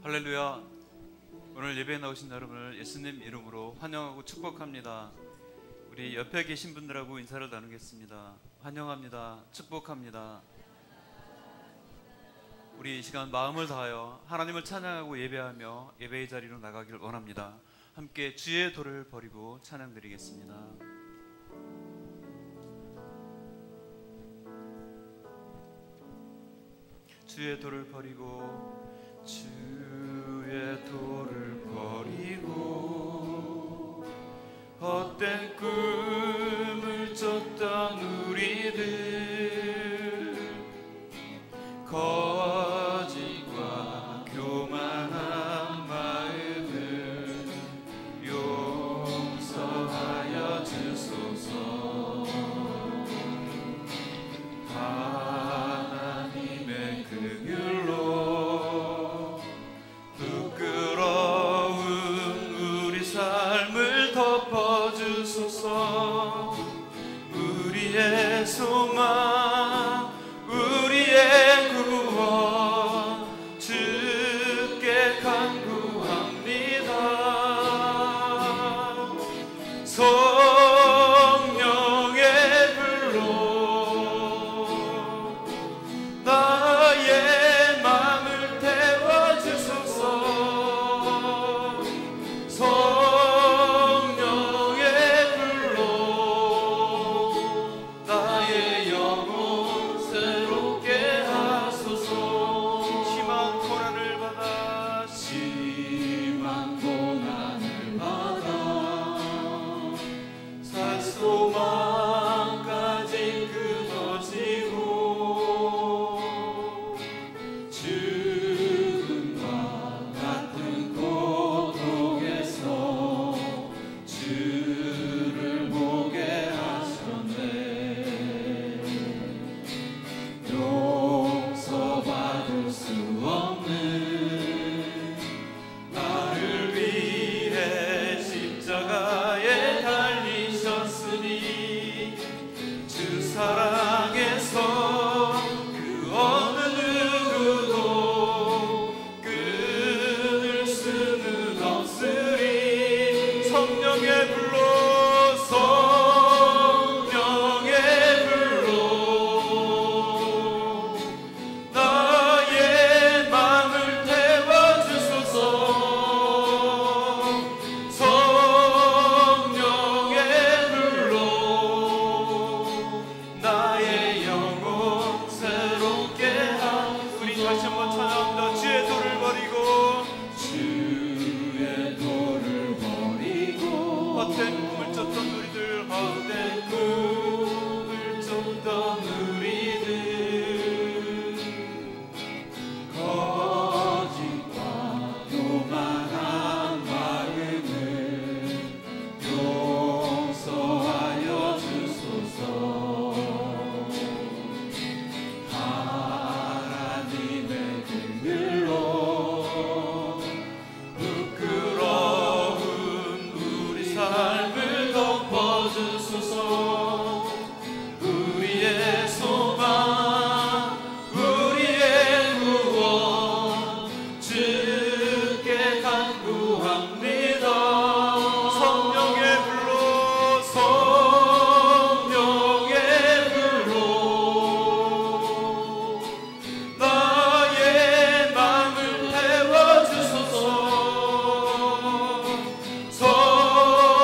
할렐루야. 오늘 예배에 나오신 여러분을 예수님 이름으로 환영하고 축복합니다. 우리 옆에 계신 분들하고 인사를 나누겠습니다. 환영합니다. 축복합니다. 우리 이 시간 마음을 다하여 하나님을 찬양하고 예배하며 예배의 자리로 나가기를 원합니다. 함께 주의 도를 버리고 찬양 드리겠습니다. 주의 도를 버리고 주의 도를 버리고 헛된 꿈을 쫓던 우리들 거짓과 교만한 마음을 용서하여 주소서. 하나님의 긍휼로 부끄러운 우리 삶을 덮어주소서. 우리의 소망, 우리의 구원 주께 간구합니다. 성령의 불로 나의 맘을 태워주소서. 성령의 불로 나의 영혼 새롭게 하소서. 심한 고난을 받아 심한 고난을 받아 살 소망까지 끊어지고 죽음과 같은 고통에서 주를 보게 하셨네. 용서받을 수 없는 나를 위해 십자가에 달리셨으니 주 사랑에서 그 어느 누구도 끊을 수는 없으리. 성령의 불로 성령의 불로 나의 맘을 태워주소서. 성령의 불로 나의 영혼 새롭게 하소서. 우리 다시 한번 찬양합니다. 주의 도를 버리고 주의 도를 버리고 헛된 꿈을 쫓던 우리들 헛된 꿈을 쫓던 우리들 거짓과 교만한 마음을 용서하여 주소서. 하나님의 긍휼로 부끄러운 우리 삶을 덮어주소서. 우리의 소망, 우리의 구원 주께 간구합니다. 성령의 불로 성령의 불로 나의 맘을 태워주소서.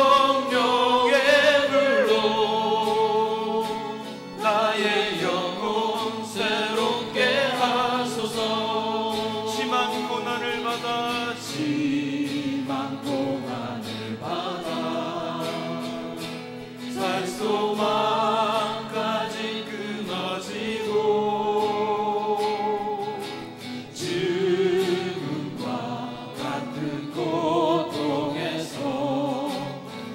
성령의 불로 나의 영혼 새롭게 하소서. 심한 고난을 받아 심한 고난을 받아 살 소망까지 끊어지고 죽음과 같은 고통에서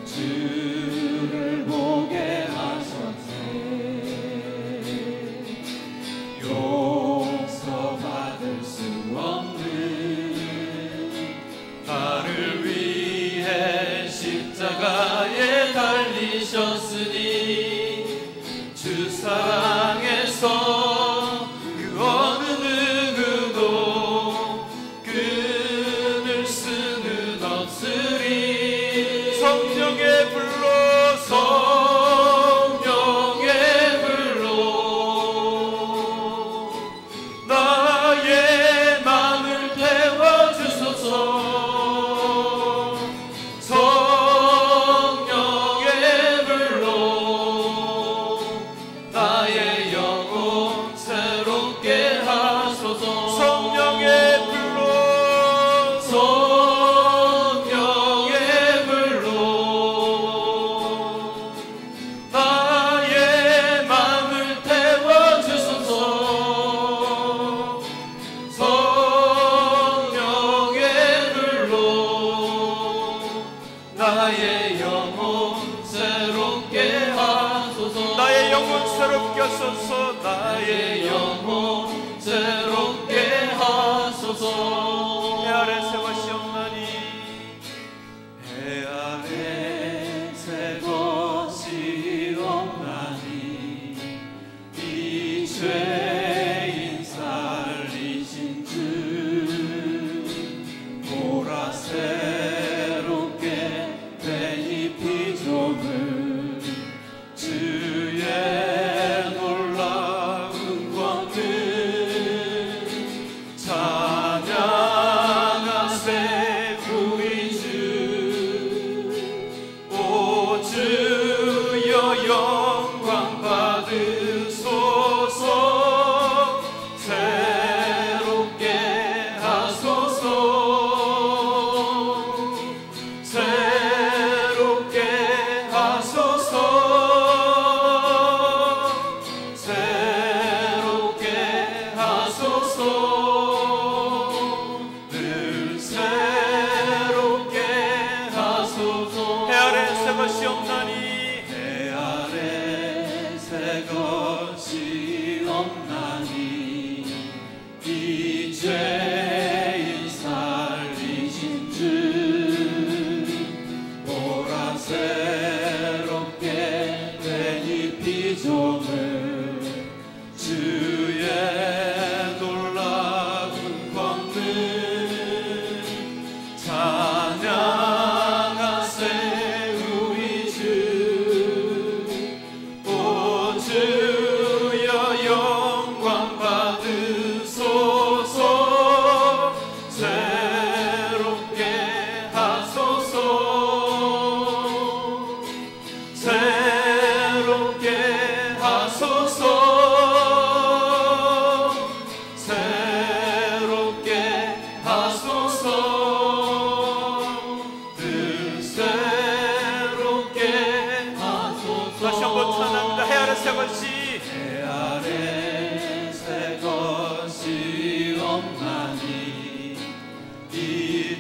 주를 보게 하셨네. 용서받을 수 없는 나를 위해 십자가에 달리셨으니 주 사랑에서 그 어느 누구도 나의 영혼 새롭게 하소서. 나의 영혼 새롭게 하소서. 나의 영혼 새롭게 하소서. 해 아래 새 것이 없나니 해 아래 새 것이 없나니 이 죄인 살리신 주 보라 새롭게 된 피조물 주의 놀라운 권능 찬양하세 구이주. 오 주여 영광 받으소서. 새롭게 하소서. 새롭게 하소서. 새롭게 하소서. 늘 새롭게 하소서. 해 아래 새 것이 없나니 해 아래 새 것이 없나니 이 죄인 살리신 주 보라 새롭게 된 이 피조물 주의 놀라운 권능 찬양하세 우리 주. 오 주여 영광 받으소서. 새롭게 하소서. 새롭게 하소서. 새롭게 하소서. 늘 새롭게 하소서. 다시 한번 찬양합니다. 해 아래 새 것이 해 아래 새 것이 없나니 이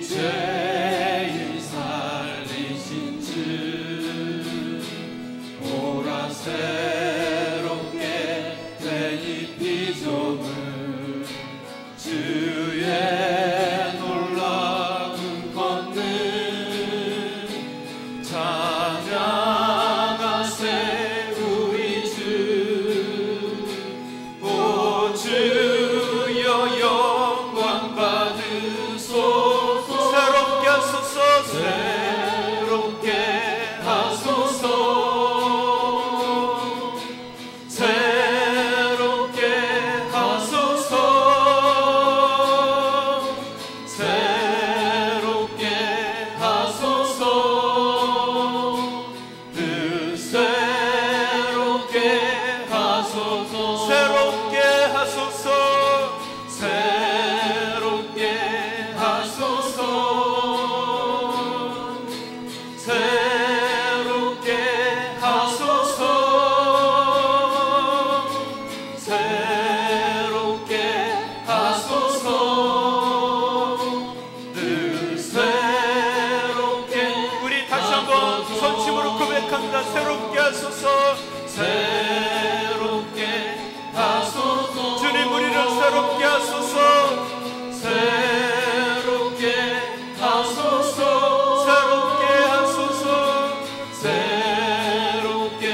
죄인 살리신 주 보라 새롭게 된 이 피조물 주의 놀라운 권능 찬양하세 우리 주. 오 주여 영광 받으소서. 새롭게 하소서. 새롭게 하소서. 새롭게 하소서. 새롭게 하소서. 늘 새롭게 하소서. 새롭게 하소서. 새롭게 하소서. 새롭게 하소서. 새롭게 하소서. 늘 새롭게 우리 다시 한번 선심으로 고백합니다. 새롭게 하소서. 새롭게 하소서. 주님 우리를 새롭게 하소서. 새롭게 하소서. 새롭게 하소서. 새롭게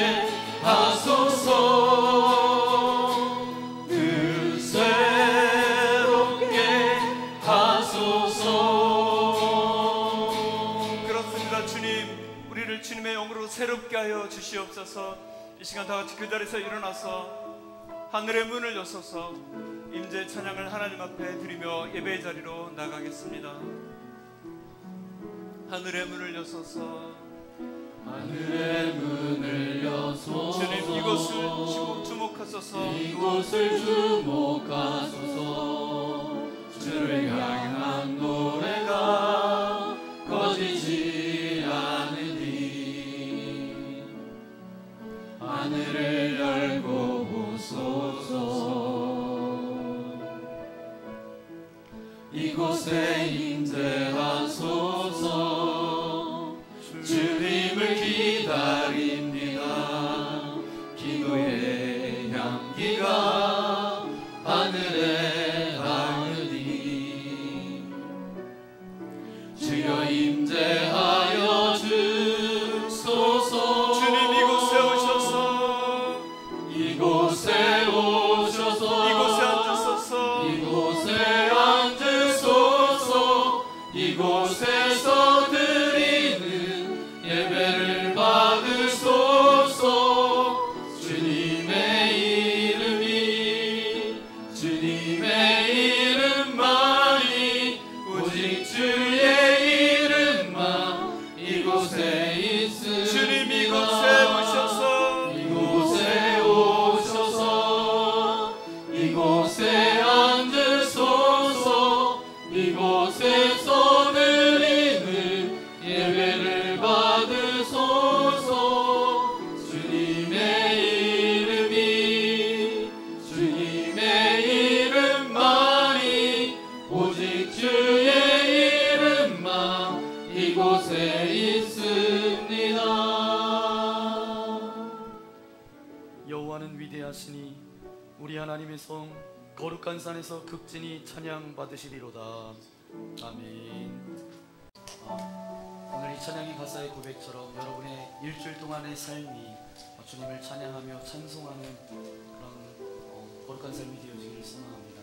하소서. 늘 새롭게 하소서. 그렇습니다. 주님 우리를 주님의 영으로 새롭게 하여 주시옵소서. 이 시간 다 같이 그 자리에서 일어나서 하늘의 문을 여소서 임재 찬양을 하나님 앞에 드리며 예배의 자리로 나가겠습니다. 하늘의 문을 여소서. 하늘의 문을 여소서. 주님 이곳을 주목하소서. 이곳을 주목하소서. 주를 향한 노래가 꺼지지 않으니 하늘을 열고 보소서. 이곳에 임재하소서. 주님을 기다립니다. 기도의 향기가 하늘에 닿으니 주여 임재하여 주소서. 주님 이곳에 오셔서 이곳에 오셔서 이곳에 앉으소서. 이곳에 앉으소서. 이곳에서 드리는 예배를 받으소서. 주님의 이름만이 오직 주의 이름만 이곳에 있습니다. 주님 이곳에 오셔서 이곳에 오셔서 이곳에 앉으소서. 이곳에서 드리는 예배를 받으소서. 주님의 이름만이 오직 주의 이름만 이곳에 있습니다. 여호와는 위대하시니 우리 하나님의 성 거룩한 산에서 극진히 찬양 받으시리로다. 아멘. 오늘 이 찬양의 가사의 고백처럼 여러분의 일주일 동안의 삶이 주님을 찬양하며 찬송하는 그런 거룩한 삶이 되어지기를 소망합니다.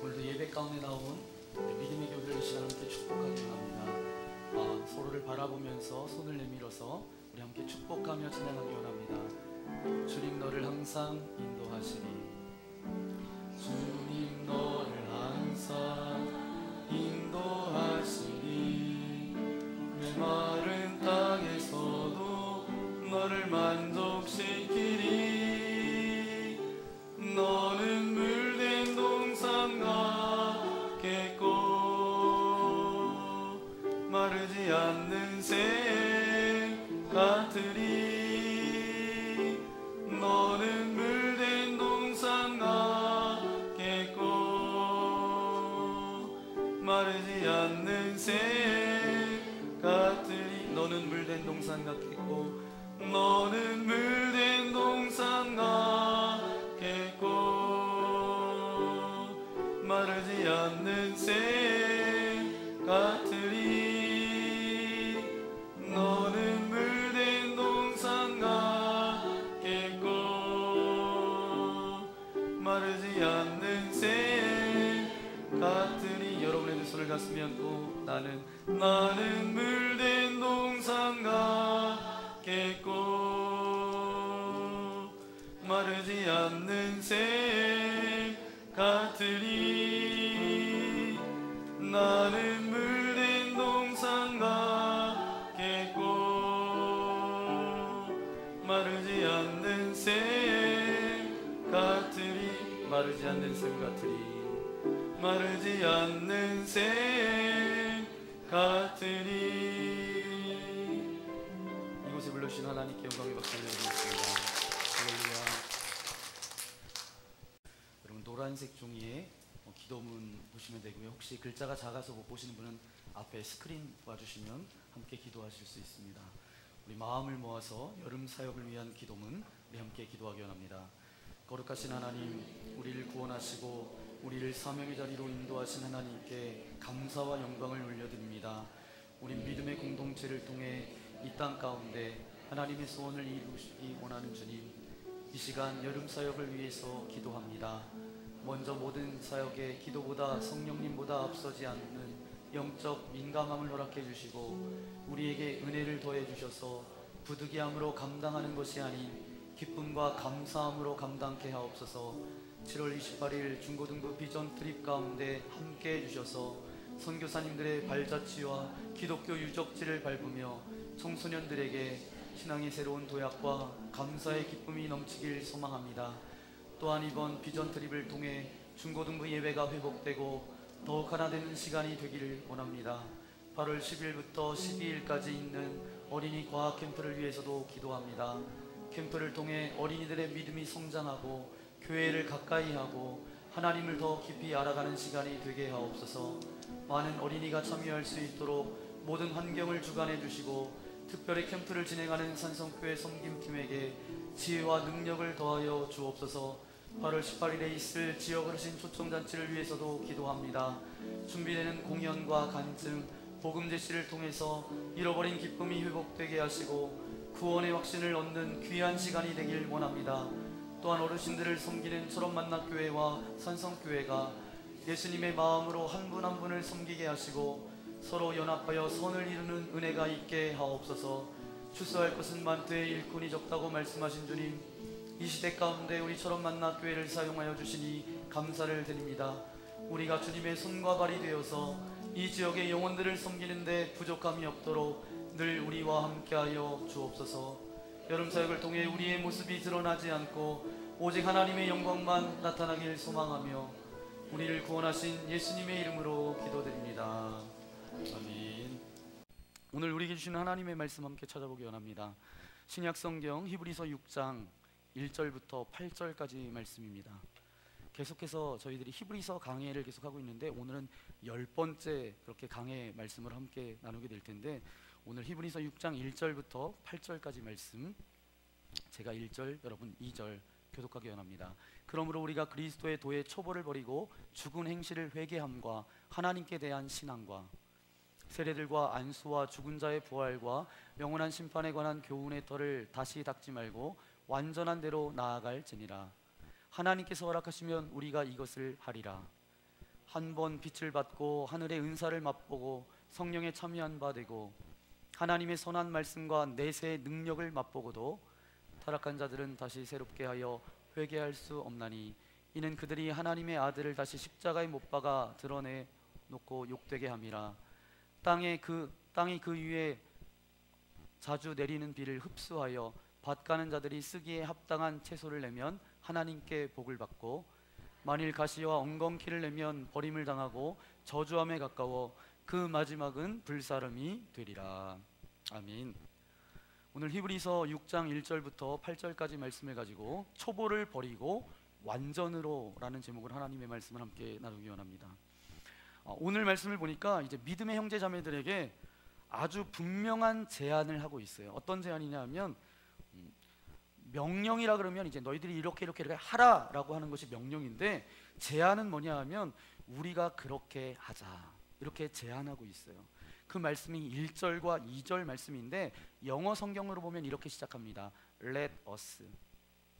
오늘도 예배 가운데 나온 믿음의 교회를 이 시간 함께 축복하기 원합니다. 서로를 바라보면서 손을 내밀어서 우리 함께 축복하며 찬양하기 원합니다. 주님 너를 항상 인도하시니 주님 너를 항상 인도하시니 메마른 땅에서도 너를 만족시키리. 너는 물된 동산 같겠고 마르지 않는 샘 같으리. 너는 물된 동산 같겠고 마르지 않는 샘 같으리. 너는 물된 동산 같겠고 너는 물된 동산 같겠고 마르지 않는 샘 같으리. 너는 물된 동산 같겠고 마르지 않는 샘 같으리. 여러분의 두 손을 가슴에 얹고 나는 물된 동산 같겠고 마르지 않는 샘 같으리. 나는 물된 동산 같겠고 마르지 않는 샘 같으리. 마르지 않는 샘 같으리. 마르지 않는 샘 같으리. 이곳에 불러주신 하나님께 영광의 박수를 드리겠습니다. 할렐루야. 여러분 노란색 종이에 기도문 보시면 되고요. 혹시 글자가 작아서 못 보시는 분은 앞에 스크린 봐주시면 함께 기도하실 수 있습니다. 우리 마음을 모아서 여름 사역을 위한 기도문 우리 함께 기도하기 원합니다. 거룩하신 하나님, 우리를 구원하시고 우리를 사명의 자리로 인도하신 하나님께 감사와 영광을 올려드립니다. 우리 믿음의 공동체를 통해 이 땅 가운데 하나님의 소원을 이루시기 원하는 주님, 이 시간 여름 사역을 위해서 기도합니다. 먼저 모든 사역에 기도보다 성령님보다 앞서지 않는 영적 민감함을 허락해 주시고 우리에게 은혜를 더해 주셔서 부득이함으로 감당하는 것이 아닌 기쁨과 감사함으로 감당케 하옵소서. 7월 28일 중고등부 비전 트립 가운데 함께 해주셔서 선교사님들의 발자취와 기독교 유적지를 밟으며 청소년들에게 신앙의 새로운 도약과 감사의 기쁨이 넘치길 소망합니다. 또한 이번 비전 트립을 통해 중고등부 예배가 회복되고 더욱 하나 되는 시간이 되기를 원합니다. 8월 10일부터 12일까지 있는 어린이 과학 캠프를 위해서도 기도합니다. 캠프를 통해 어린이들의 믿음이 성장하고 교회를 가까이 하고 하나님을 더 깊이 알아가는 시간이 되게 하옵소서. 많은 어린이가 참여할 수 있도록 모든 환경을 주관해 주시고 특별히 캠프를 진행하는 산성교회 섬김팀에게 지혜와 능력을 더하여 주옵소서. 8월 18일에 있을 지역 어르신 초청잔치를 위해서도 기도합니다. 준비되는 공연과 간증, 복음 제시를 통해서 잃어버린 기쁨이 회복되게 하시고 구원의 확신을 얻는 귀한 시간이 되길 원합니다. 또한 어르신들을 섬기는 철원만나교회와 산성교회가 예수님의 마음으로 한 분 한 분을 섬기게 하시고 서로 연합하여 선을 이루는 은혜가 있게 하옵소서. 출소할 것은 많되 일꾼이 적다고 말씀하신 주님, 이 시대 가운데 우리처럼 만나 교회를 사용하여 주시니 감사를 드립니다. 우리가 주님의 손과 발이 되어서 이 지역의 영혼들을 섬기는데 부족함이 없도록 늘 우리와 함께하여 주옵소서. 여름 사역을 통해 우리의 모습이 드러나지 않고 오직 하나님의 영광만 나타나길 소망하며 우리를 구원하신 예수님의 이름으로 기도드립니다. 아멘. 오늘 우리에게 주시는 하나님의 말씀 함께 찾아보기 원합니다. 신약 성경 히브리서 6장 1절부터 8절까지 말씀입니다. 계속해서 저희들이 히브리서 강해를 계속하고 있는데 오늘은 10번째 그렇게 강해 말씀을 함께 나누게 될 텐데, 오늘 히브리서 6장 1절부터 8절까지 말씀, 제가 1절, 여러분 2절 교독하기 원합니다. 그러므로 우리가 그리스도의 도의 초보를 버리고 죽은 행실을 회개함과 하나님께 대한 신앙과 세례들과 안수와 죽은 자의 부활과 영원한 심판에 관한 교훈의 털을 다시 닦지 말고 완전한 대로 나아갈지니라. 하나님께서 허락하시면 우리가 이것을 하리라. 한 번 빛을 받고 하늘의 은사를 맛보고 성령에 참여한 바 되고 하나님의 선한 말씀과 내세의 능력을 맛보고도 타락한 자들은 다시 새롭게 하여 회개할 수 없나니, 이는 그들이 하나님의 아들을 다시 십자가에 못 박아 드러내 놓고 욕되게 함이라. 땅이 그 위에 자주 내리는 비를 흡수하여 밭 가는 자들이 쓰기에 합당한 채소를 내면 하나님께 복을 받고, 만일 가시와 엉겅퀴를 내면 버림을 당하고 저주함에 가까워 그 마지막은 불사름이 되리라. 아멘. 오늘 히브리서 6장 1절부터 8절까지 말씀을 가지고 초보를 버리고 완전으로 라는 제목으로 하나님의 말씀을 함께 나누기 원합니다. 오늘 말씀을 보니까 이제 믿음의 형제 자매들에게 아주 분명한 제안을 하고 있어요. 어떤 제안이냐 하면, 명령이라 그러면 이제 너희들이 이렇게 하라라고 하는 것이 명령인데, 제안은 뭐냐 하면 우리가 그렇게 하자, 이렇게 제안하고 있어요. 그 말씀이 1절과 2절 말씀인데 영어 성경으로 보면 이렇게 시작합니다. Let us.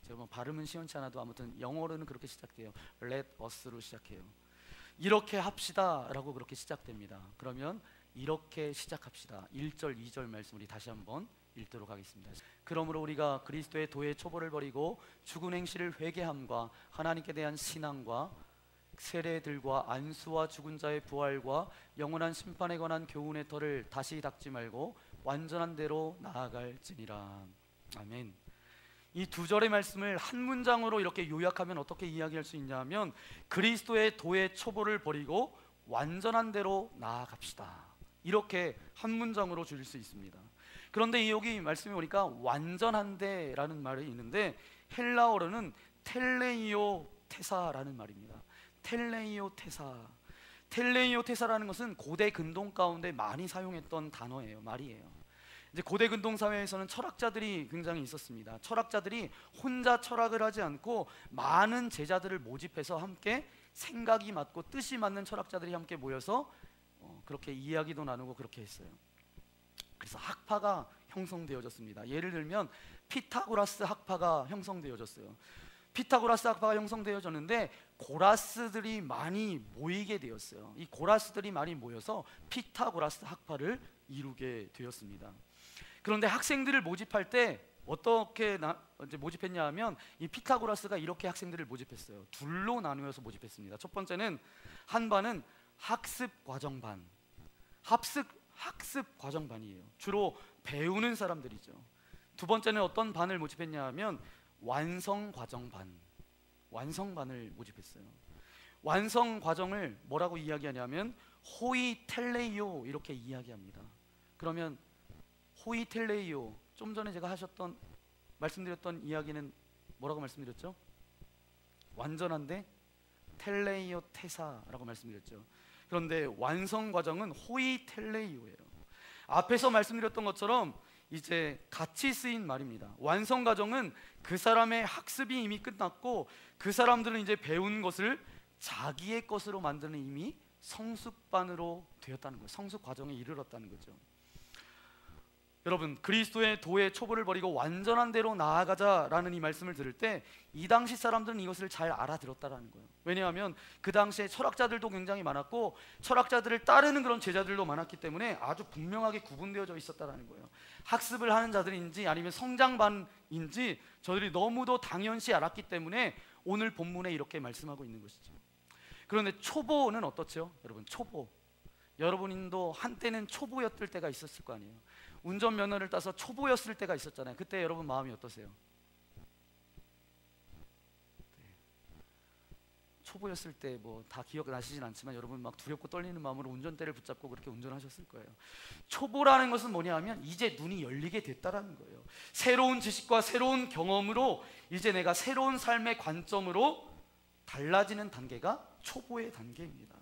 제가 뭐 발음은 시원치 않아도 아무튼 영어로는 그렇게 시작돼요. Let us로 시작해요. 이렇게 합시다 라고 그렇게 시작됩니다. 그러면 이렇게 시작합시다. 1절 2절 말씀 우리 다시 한번 읽도록 하겠습니다. 그러므로 우리가 그리스도의 도의 초보를 버리고 죽은 행실을 회개함과 하나님께 대한 신앙과 세례들과 안수와 죽은 자의 부활과 영원한 심판에 관한 교훈의 털을 다시 닦지 말고 완전한 대로 나아갈지니라. 아멘. 이 두 절의 말씀을 한 문장으로 이렇게 요약하면 어떻게 이야기할 수 있냐 하면, 그리스도의 도의 초보를 버리고 완전한 대로 나아갑시다, 이렇게 한 문장으로 줄일 수 있습니다. 그런데 여기 말씀에 보니까 완전한데 라는 말이 있는데, 헬라어로는 텔레이오 테사라는 말입니다. 텔레이오 테사. 텔레이오 테사라는 것은 고대 근동 가운데 많이 사용했던 단어예요. 말이에요. 이제 고대 근동 사회에서는 철학자들이 굉장히 있었습니다. 철학자들이 혼자 철학을 하지 않고 많은 제자들을 모집해서 함께 생각이 맞고 뜻이 맞는 철학자들이 함께 모여서 그렇게 이야기도 나누고 그렇게 했어요. 그래서 학파가 형성되어졌습니다. 예를 들면 피타고라스 학파가 형성되어졌어요. 피타고라스 학파가 형성되어졌는데 고라스들이 많이 모이게 되었어요. 이 고라스들이 많이 모여서 피타고라스 학파를 이루게 되었습니다. 그런데 학생들을 모집할 때 어떻게 이제 모집했냐 하면, 이 피타고라스가 이렇게 학생들을 모집했어요. 둘로 나누어서 모집했습니다. 첫 번째는 한 반은 학습 과정반, 학습 과정반이에요. 주로 배우는 사람들이죠. 두 번째는 어떤 반을 모집했냐 하면 완성 과정반, 완성반을 모집했어요. 완성 과정을 뭐라고 이야기하냐면 호이텔레이오 이렇게 이야기합니다. 그러면 호이텔레이오, 좀 전에 제가 말씀드렸던 이야기는 뭐라고 말씀드렸죠? 완전한데 텔레이오 테사라고 말씀드렸죠. 그런데 완성 과정은 호이텔레이오예요. 앞에서 말씀드렸던 것처럼 이제 같이 쓰인 말입니다. 완성 과정은 그 사람의 학습이 이미 끝났고 그 사람들은 이제 배운 것을 자기의 것으로 만드는 이미 성숙반으로 되었다는 거예요. 성숙 과정에 이르렀다는 거죠. 여러분, 그리스도의 도의 초보를 버리고 완전한 대로 나아가자라는 이 말씀을 들을 때 이 당시 사람들은 이것을 잘 알아들었다라는 거예요. 왜냐하면 그 당시에 철학자들도 굉장히 많았고 철학자들을 따르는 그런 제자들도 많았기 때문에 아주 분명하게 구분되어져 있었다라는 거예요. 학습을 하는 자들인지 아니면 성장반인지 저들이 너무도 당연시 알았기 때문에 오늘 본문에 이렇게 말씀하고 있는 것이죠. 그런데 초보는 어떻죠? 여러분, 초보, 여러분도 한때는 초보였을 때가 있었을 거 아니에요. 운전면허를 따서 초보였을 때가 있었잖아요. 그때 여러분 마음이 어떠세요? 네. 초보였을 때 뭐 다 기억나시진 않지만 여러분 막 두렵고 떨리는 마음으로 운전대를 붙잡고 그렇게 운전하셨을 거예요. 초보라는 것은 뭐냐 하면 이제 눈이 열리게 됐다라는 거예요. 새로운 지식과 새로운 경험으로 이제 내가 새로운 삶의 관점으로 달라지는 단계가 초보의 단계입니다.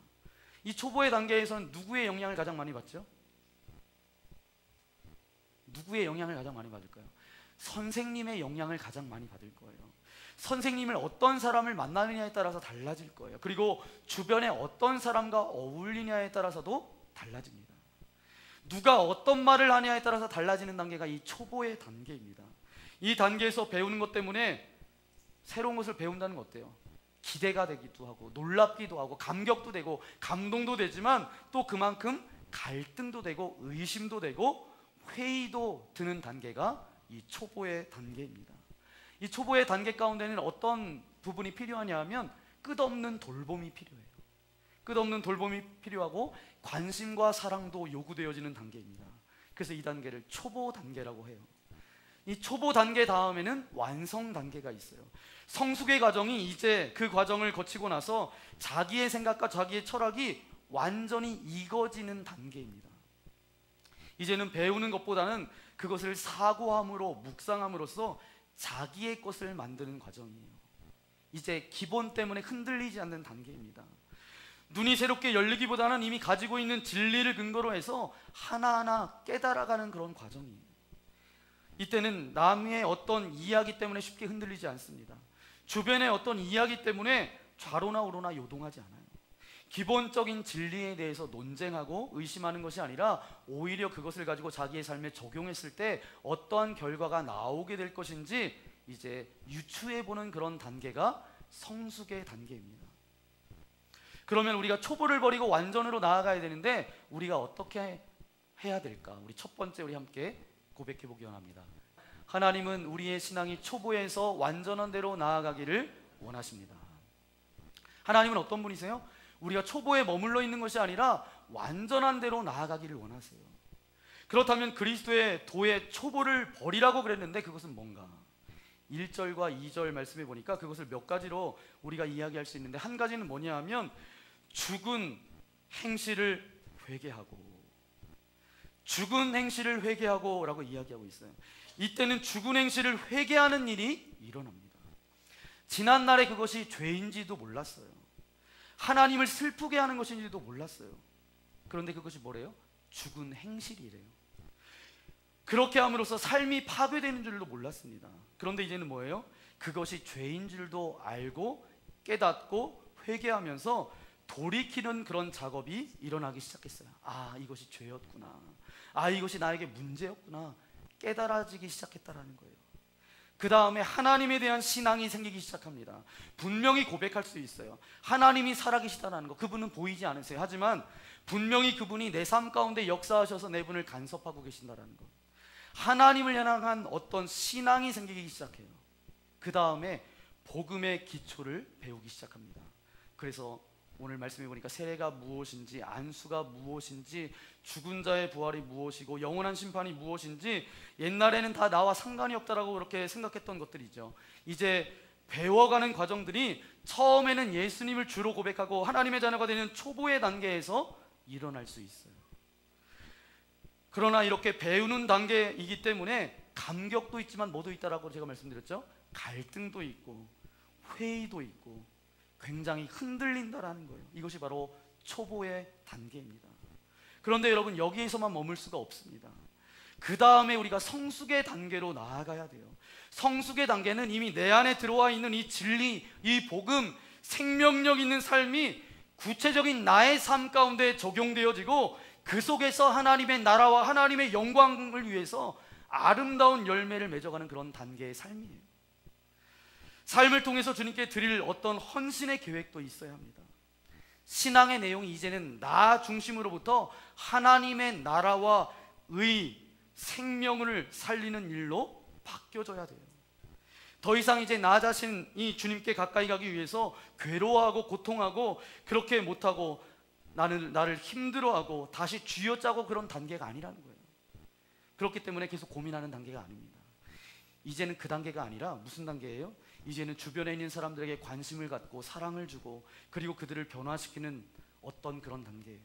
이 초보의 단계에서는 누구의 영향을 가장 많이 받죠? 누구의 영향을 가장 많이 받을까요? 선생님의 영향을 가장 많이 받을 거예요. 선생님을 어떤 사람을 만나느냐에 따라서 달라질 거예요. 그리고 주변에 어떤 사람과 어울리냐에 따라서도 달라집니다. 누가 어떤 말을 하냐에 따라서 달라지는 단계가 이 초보의 단계입니다. 이 단계에서 배우는 것 때문에 새로운 것을 배운다는 거 어때요? 기대가 되기도 하고 놀랍기도 하고 감격도 되고 감동도 되지만 또 그만큼 갈등도 되고 의심도 되고 회의도 드는 단계가 이 초보의 단계입니다. 이 초보의 단계 가운데는 어떤 부분이 필요하냐 하면 끝없는 돌봄이 필요해요. 끝없는 돌봄이 필요하고 관심과 사랑도 요구되어지는 단계입니다. 그래서 이 단계를 초보 단계라고 해요. 이 초보 단계 다음에는 완성 단계가 있어요. 성숙의 과정이 이제 그 과정을 거치고 나서 자기의 생각과 자기의 철학이 완전히 익어지는 단계입니다. 이제는 배우는 것보다는 그것을 사고함으로 묵상함으로써 자기의 것을 만드는 과정이에요. 이제 기본 때문에 흔들리지 않는 단계입니다. 눈이 새롭게 열리기보다는 이미 가지고 있는 진리를 근거로 해서 하나하나 깨달아가는 그런 과정이에요. 이때는 남의 어떤 이야기 때문에 쉽게 흔들리지 않습니다. 주변의 어떤 이야기 때문에 좌로나 우로나 요동하지 않아요. 기본적인 진리에 대해서 논쟁하고 의심하는 것이 아니라 오히려 그것을 가지고 자기의 삶에 적용했을 때 어떠한 결과가 나오게 될 것인지 이제 유추해보는 그런 단계가 성숙의 단계입니다. 그러면 우리가 초보를 버리고 완전으로 나아가야 되는데 우리가 어떻게 해야 될까? 우리 첫 번째 우리 함께 고백해보기 원합니다. 하나님은 우리의 신앙이 초보에서 완전한 대로 나아가기를 원하십니다. 하나님은 어떤 분이세요? 우리가 초보에 머물러 있는 것이 아니라 완전한 대로 나아가기를 원하세요. 그렇다면 그리스도의 도의 초보를 버리라고 그랬는데 그것은 뭔가? 1절과 2절 말씀해 보니까 그것을 몇 가지로 우리가 이야기할 수 있는데 한 가지는 뭐냐 하면 죽은 행실을 회개하고 죽은 행실을 회개하고 라고 이야기하고 있어요. 이때는 죽은 행실을 회개하는 일이 일어납니다. 지난날에 그것이 죄인지도 몰랐어요. 하나님을 슬프게 하는 것인지도 몰랐어요. 그런데 그것이 뭐래요? 죽은 행실이래요. 그렇게 함으로써 삶이 파괴되는 줄도 몰랐습니다. 그런데 이제는 뭐예요? 그것이 죄인 줄도 알고 깨닫고 회개하면서 돌이키는 그런 작업이 일어나기 시작했어요. 아, 이것이 죄였구나. 아, 이것이 나에게 문제였구나. 깨달아지기 시작했다라는 거예요. 그 다음에 하나님에 대한 신앙이 생기기 시작합니다. 분명히 고백할 수 있어요. 하나님이 살아계시다는 거, 그분은 보이지 않으세요. 하지만 분명히 그분이 내 삶 가운데 역사하셔서 내 분을 간섭하고 계신다는 거, 하나님을 향한 어떤 신앙이 생기기 시작해요. 그 다음에 복음의 기초를 배우기 시작합니다. 그래서 오늘 말씀해 보니까 세례가 무엇인지, 안수가 무엇인지, 죽은 자의 부활이 무엇이고 영원한 심판이 무엇인지 옛날에는 다 나와 상관이 없다라고 그렇게 생각했던 것들이죠. 이제 배워가는 과정들이 처음에는 예수님을 주로 고백하고 하나님의 자녀가 되는 초보의 단계에서 일어날 수 있어요. 그러나 이렇게 배우는 단계이기 때문에 감격도 있지만 뭐도 있다라고 제가 말씀드렸죠. 갈등도 있고 회의도 있고 굉장히 흔들린다라는 거예요. 이것이 바로 초보의 단계입니다. 그런데 여러분, 여기에서만 머물 수가 없습니다. 그 다음에 우리가 성숙의 단계로 나아가야 돼요. 성숙의 단계는 이미 내 안에 들어와 있는 이 진리, 이 복음, 생명력 있는 삶이 구체적인 나의 삶 가운데 적용되어지고 그 속에서 하나님의 나라와 하나님의 영광을 위해서 아름다운 열매를 맺어가는 그런 단계의 삶이에요. 삶을 통해서 주님께 드릴 어떤 헌신의 계획도 있어야 합니다. 신앙의 내용이 이제는 나 중심으로부터 하나님의 나라와 의, 생명을 살리는 일로 바뀌어져야 돼요. 더 이상 이제 나 자신이 주님께 가까이 가기 위해서 괴로워하고 고통하고 그렇게 못하고 나를 힘들어하고 다시 쥐어짜고 그런 단계가 아니라는 거예요. 그렇기 때문에 계속 고민하는 단계가 아닙니다. 이제는 그 단계가 아니라 무슨 단계예요? 이제는 주변에 있는 사람들에게 관심을 갖고 사랑을 주고 그리고 그들을 변화시키는 어떤 그런 단계예요.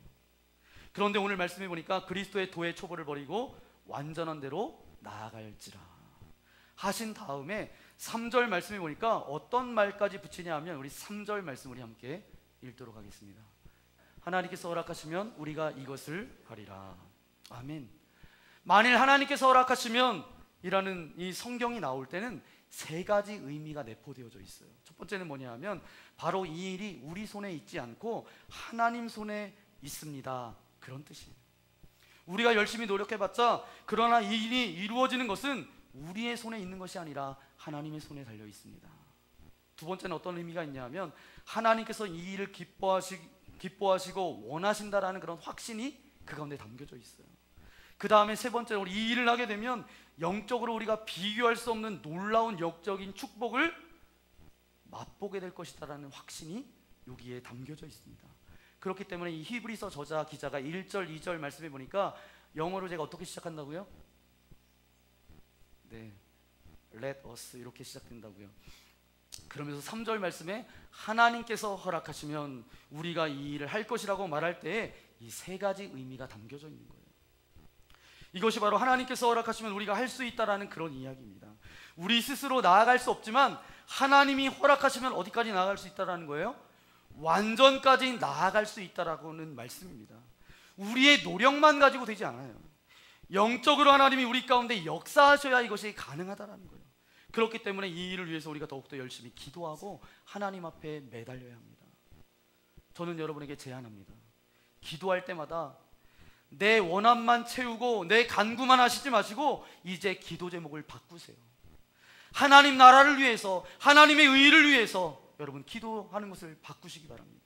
그런데 오늘 말씀해 보니까 그리스도의 도의 초보를 버리고 완전한 대로 나아갈지라 하신 다음에 3절 말씀해 보니까 어떤 말까지 붙이냐 하면 우리 3절 말씀 우리 함께 읽도록 하겠습니다. 하나님께서 허락하시면 우리가 이것을 하리라. 아멘. 만일 하나님께서 허락하시면 이라는 이 성경이 나올 때는 세 가지 의미가 내포되어져 있어요. 첫 번째는 뭐냐 하면 바로 이 일이 우리 손에 있지 않고 하나님 손에 있습니다. 그런 뜻이에요. 우리가 열심히 노력해봤자 그러나 이 일이 이루어지는 것은 우리의 손에 있는 것이 아니라 하나님의 손에 달려 있습니다. 두 번째는 어떤 의미가 있냐 하면 하나님께서 이 일을 기뻐하시고 원하신다라는 그런 확신이 그 가운데 담겨져 있어요. 그 다음에 세 번째로 이 일을 하게 되면 영적으로 우리가 비교할 수 없는 놀라운 영적인 축복을 맛보게 될 것이다라는 확신이 여기에 담겨져 있습니다. 그렇기 때문에 이 히브리서 저자 기자가 1절 2절 말씀해 보니까 영어로 제가 어떻게 시작한다고요? 네, Let us 이렇게 시작된다고요. 그러면서 3절 말씀에 하나님께서 허락하시면 우리가 이 일을 할 것이라고 말할 때에 이 세 가지 의미가 담겨져 있는 거예요. 이것이 바로 하나님께서 허락하시면 우리가 할 수 있다라는 그런 이야기입니다. 우리 스스로 나아갈 수 없지만 하나님이 허락하시면 어디까지 나아갈 수 있다라는 거예요? 완전까지 나아갈 수 있다라고는 말씀입니다. 우리의 노력만 가지고 되지 않아요. 영적으로 하나님이 우리 가운데 역사하셔야 이것이 가능하다라는 거예요. 그렇기 때문에 이 일을 위해서 우리가 더욱더 열심히 기도하고 하나님 앞에 매달려야 합니다. 저는 여러분에게 제안합니다. 기도할 때마다 내 원함만 채우고 내 간구만 하시지 마시고 이제 기도 제목을 바꾸세요. 하나님 나라를 위해서, 하나님의 의를 위해서 여러분 기도하는 것을 바꾸시기 바랍니다.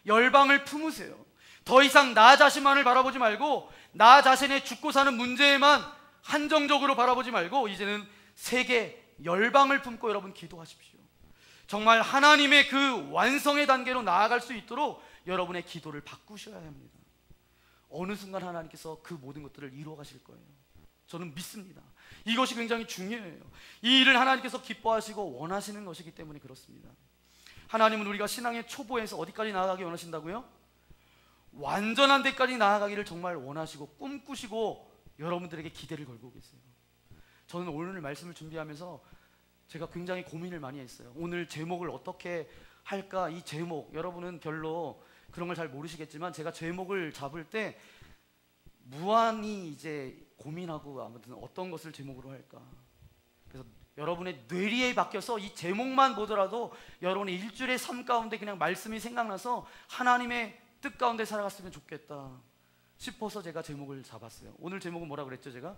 열방을 품으세요. 더 이상 나 자신만을 바라보지 말고 나 자신의 죽고 사는 문제에만 한정적으로 바라보지 말고 이제는 세계 열방을 품고 여러분 기도하십시오. 정말 하나님의 그 완성의 단계로 나아갈 수 있도록 여러분의 기도를 바꾸셔야 합니다. 어느 순간 하나님께서 그 모든 것들을 이루어 가실 거예요. 저는 믿습니다. 이것이 굉장히 중요해요. 이 일을 하나님께서 기뻐하시고 원하시는 것이기 때문에 그렇습니다. 하나님은 우리가 신앙의 초보에서 어디까지 나아가기 원하신다고요? 완전한 데까지 나아가기를 정말 원하시고 꿈꾸시고 여러분들에게 기대를 걸고 계세요. 저는 오늘 말씀을 준비하면서 제가 굉장히 고민을 많이 했어요. 오늘 제목을 어떻게 할까? 이 제목, 여러분은 별로 그런 걸 잘 모르시겠지만 제가 제목을 잡을 때 무한히 이제 고민하고 아무튼 어떤 것을 제목으로 할까. 그래서 여러분의 뇌리에 박혀서 이 제목만 보더라도 여러분의 일주일의 삶 가운데 그냥 말씀이 생각나서 하나님의 뜻 가운데 살아갔으면 좋겠다 싶어서 제가 제목을 잡았어요. 오늘 제목은 뭐라 그랬죠? 제가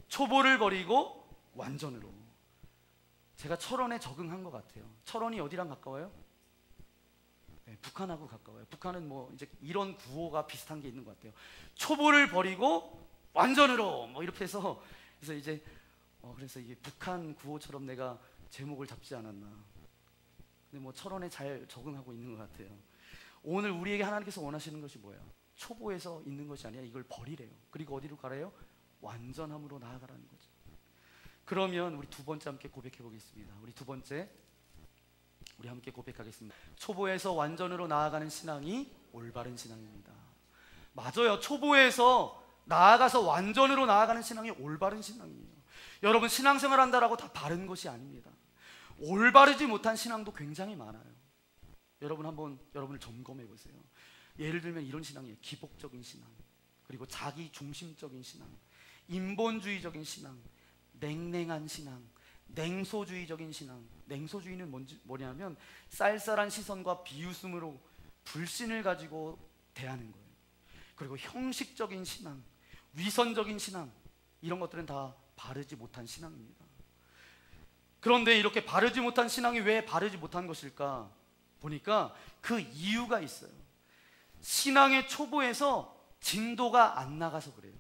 초보를 버리고 완전으로. 제가 철원에 적응한 것 같아요. 철원이 어디랑 가까워요? 네, 북한하고 가까워요. 북한은 뭐 이제 이런 구호가 비슷한 게 있는 것 같아요. 초보를 버리고 완전으로 뭐 이렇게 해서 그래서 이제 그래서 이게 북한 구호처럼 내가 제목을 잡지 않았나. 근데 뭐 철원에 잘 적응하고 있는 것 같아요. 오늘 우리에게 하나님께서 원하시는 것이 뭐예요? 초보에서 있는 것이 아니라 이걸 버리래요. 그리고 어디로 가래요? 완전함으로 나아가라는 거죠. 그러면 우리 두 번째 함께 고백해 보겠습니다. 우리 두 번째 우리 함께 고백하겠습니다. 초보에서 완전으로 나아가는 신앙이 올바른 신앙입니다. 맞아요. 초보에서 나아가서 완전으로 나아가는 신앙이 올바른 신앙이에요. 여러분 신앙생활 한다라고 다 바른 것이 아닙니다. 올바르지 못한 신앙도 굉장히 많아요. 여러분 한번 여러분을 점검해 보세요. 예를 들면 이런 신앙이에요. 기복적인 신앙, 그리고 자기 중심적인 신앙. 인본주의적인 신앙, 냉랭한 신앙, 냉소주의적인 신앙. 냉소주의는 뭐냐면 쌀쌀한 시선과 비웃음으로 불신을 가지고 대하는 거예요. 그리고 형식적인 신앙, 위선적인 신앙, 이런 것들은 다 바르지 못한 신앙입니다. 그런데 이렇게 바르지 못한 신앙이 왜 바르지 못한 것일까 보니까 그 이유가 있어요. 신앙의 초보에서 진도가 안 나가서 그래요.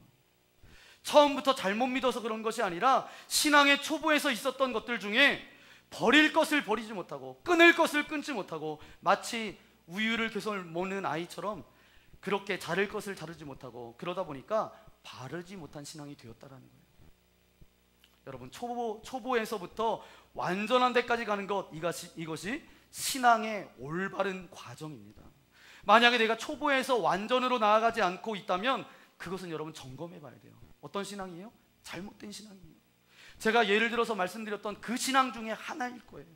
처음부터 잘못 믿어서 그런 것이 아니라 신앙의 초보에서 있었던 것들 중에 버릴 것을 버리지 못하고 끊을 것을 끊지 못하고 마치 우유를 계속 먹는 아이처럼 그렇게 자를 것을 자르지 못하고 그러다 보니까 바르지 못한 신앙이 되었다라는 거예요. 여러분, 초보에서부터 완전한 데까지 가는 것, 이것이 신앙의 올바른 과정입니다. 만약에 내가 초보에서 완전으로 나아가지 않고 있다면 그것은 여러분 점검해 봐야 돼요. 어떤 신앙이에요? 잘못된 신앙이에요. 제가 예를 들어서 말씀드렸던 그 신앙 중에 하나일 거예요.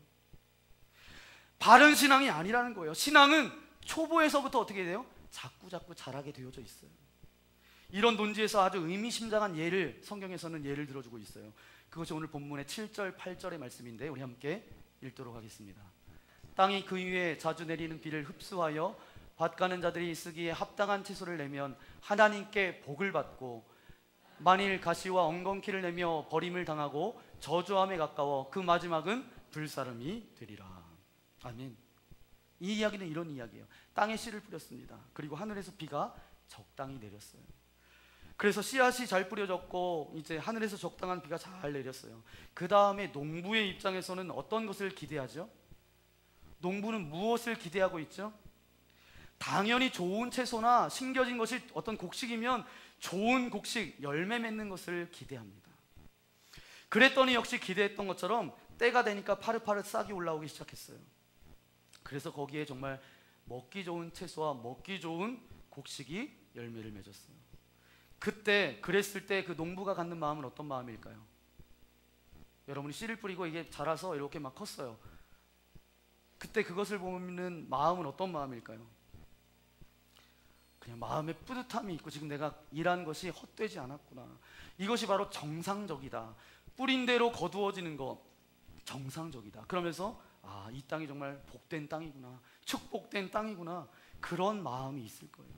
바른 신앙이 아니라는 거예요. 신앙은 초보에서부터 어떻게 돼요? 자꾸 자라게 되어져 있어요. 이런 논지에서 아주 의미심장한 예를 성경에서는 예를 들어주고 있어요. 그것이 오늘 본문의 7절 8절의 말씀인데 우리 함께 읽도록 하겠습니다. 땅이 그 위에 자주 내리는 비를 흡수하여 밭가는 자들이 쓰기에 합당한 채소를 내면 하나님께 복을 받고, 만일 가시와 엉겅퀴를 내며 버림을 당하고 저주함에 가까워 그 마지막은 불사름이 되리라. 아멘. 이 이야기는 이런 이야기예요. 땅에 씨를 뿌렸습니다. 그리고 하늘에서 비가 적당히 내렸어요. 그래서 씨앗이 잘 뿌려졌고 이제 하늘에서 적당한 비가 잘 내렸어요. 그 다음에 농부의 입장에서는 어떤 것을 기대하죠? 농부는 무엇을 기대하고 있죠? 당연히 좋은 채소나 심겨진 것이 어떤 곡식이면 좋은 곡식, 열매 맺는 것을 기대합니다. 그랬더니 역시 기대했던 것처럼 때가 되니까 파릇파릇 싹이 올라오기 시작했어요. 그래서 거기에 정말 먹기 좋은 채소와 먹기 좋은 곡식이 열매를 맺었어요. 그랬을 때 그 농부가 갖는 마음은 어떤 마음일까요? 여러분이 씨를 뿌리고 이게 자라서 이렇게 막 컸어요. 그때 그것을 보는 마음은 어떤 마음일까요? 그냥 마음에 뿌듯함이 있고 지금 내가 일한 것이 헛되지 않았구나. 이것이 바로 정상적이다. 뿌린 대로 거두어지는 것, 정상적이다. 그러면서 이 땅이 정말 복된 땅이구나, 축복된 땅이구나, 그런 마음이 있을 거예요.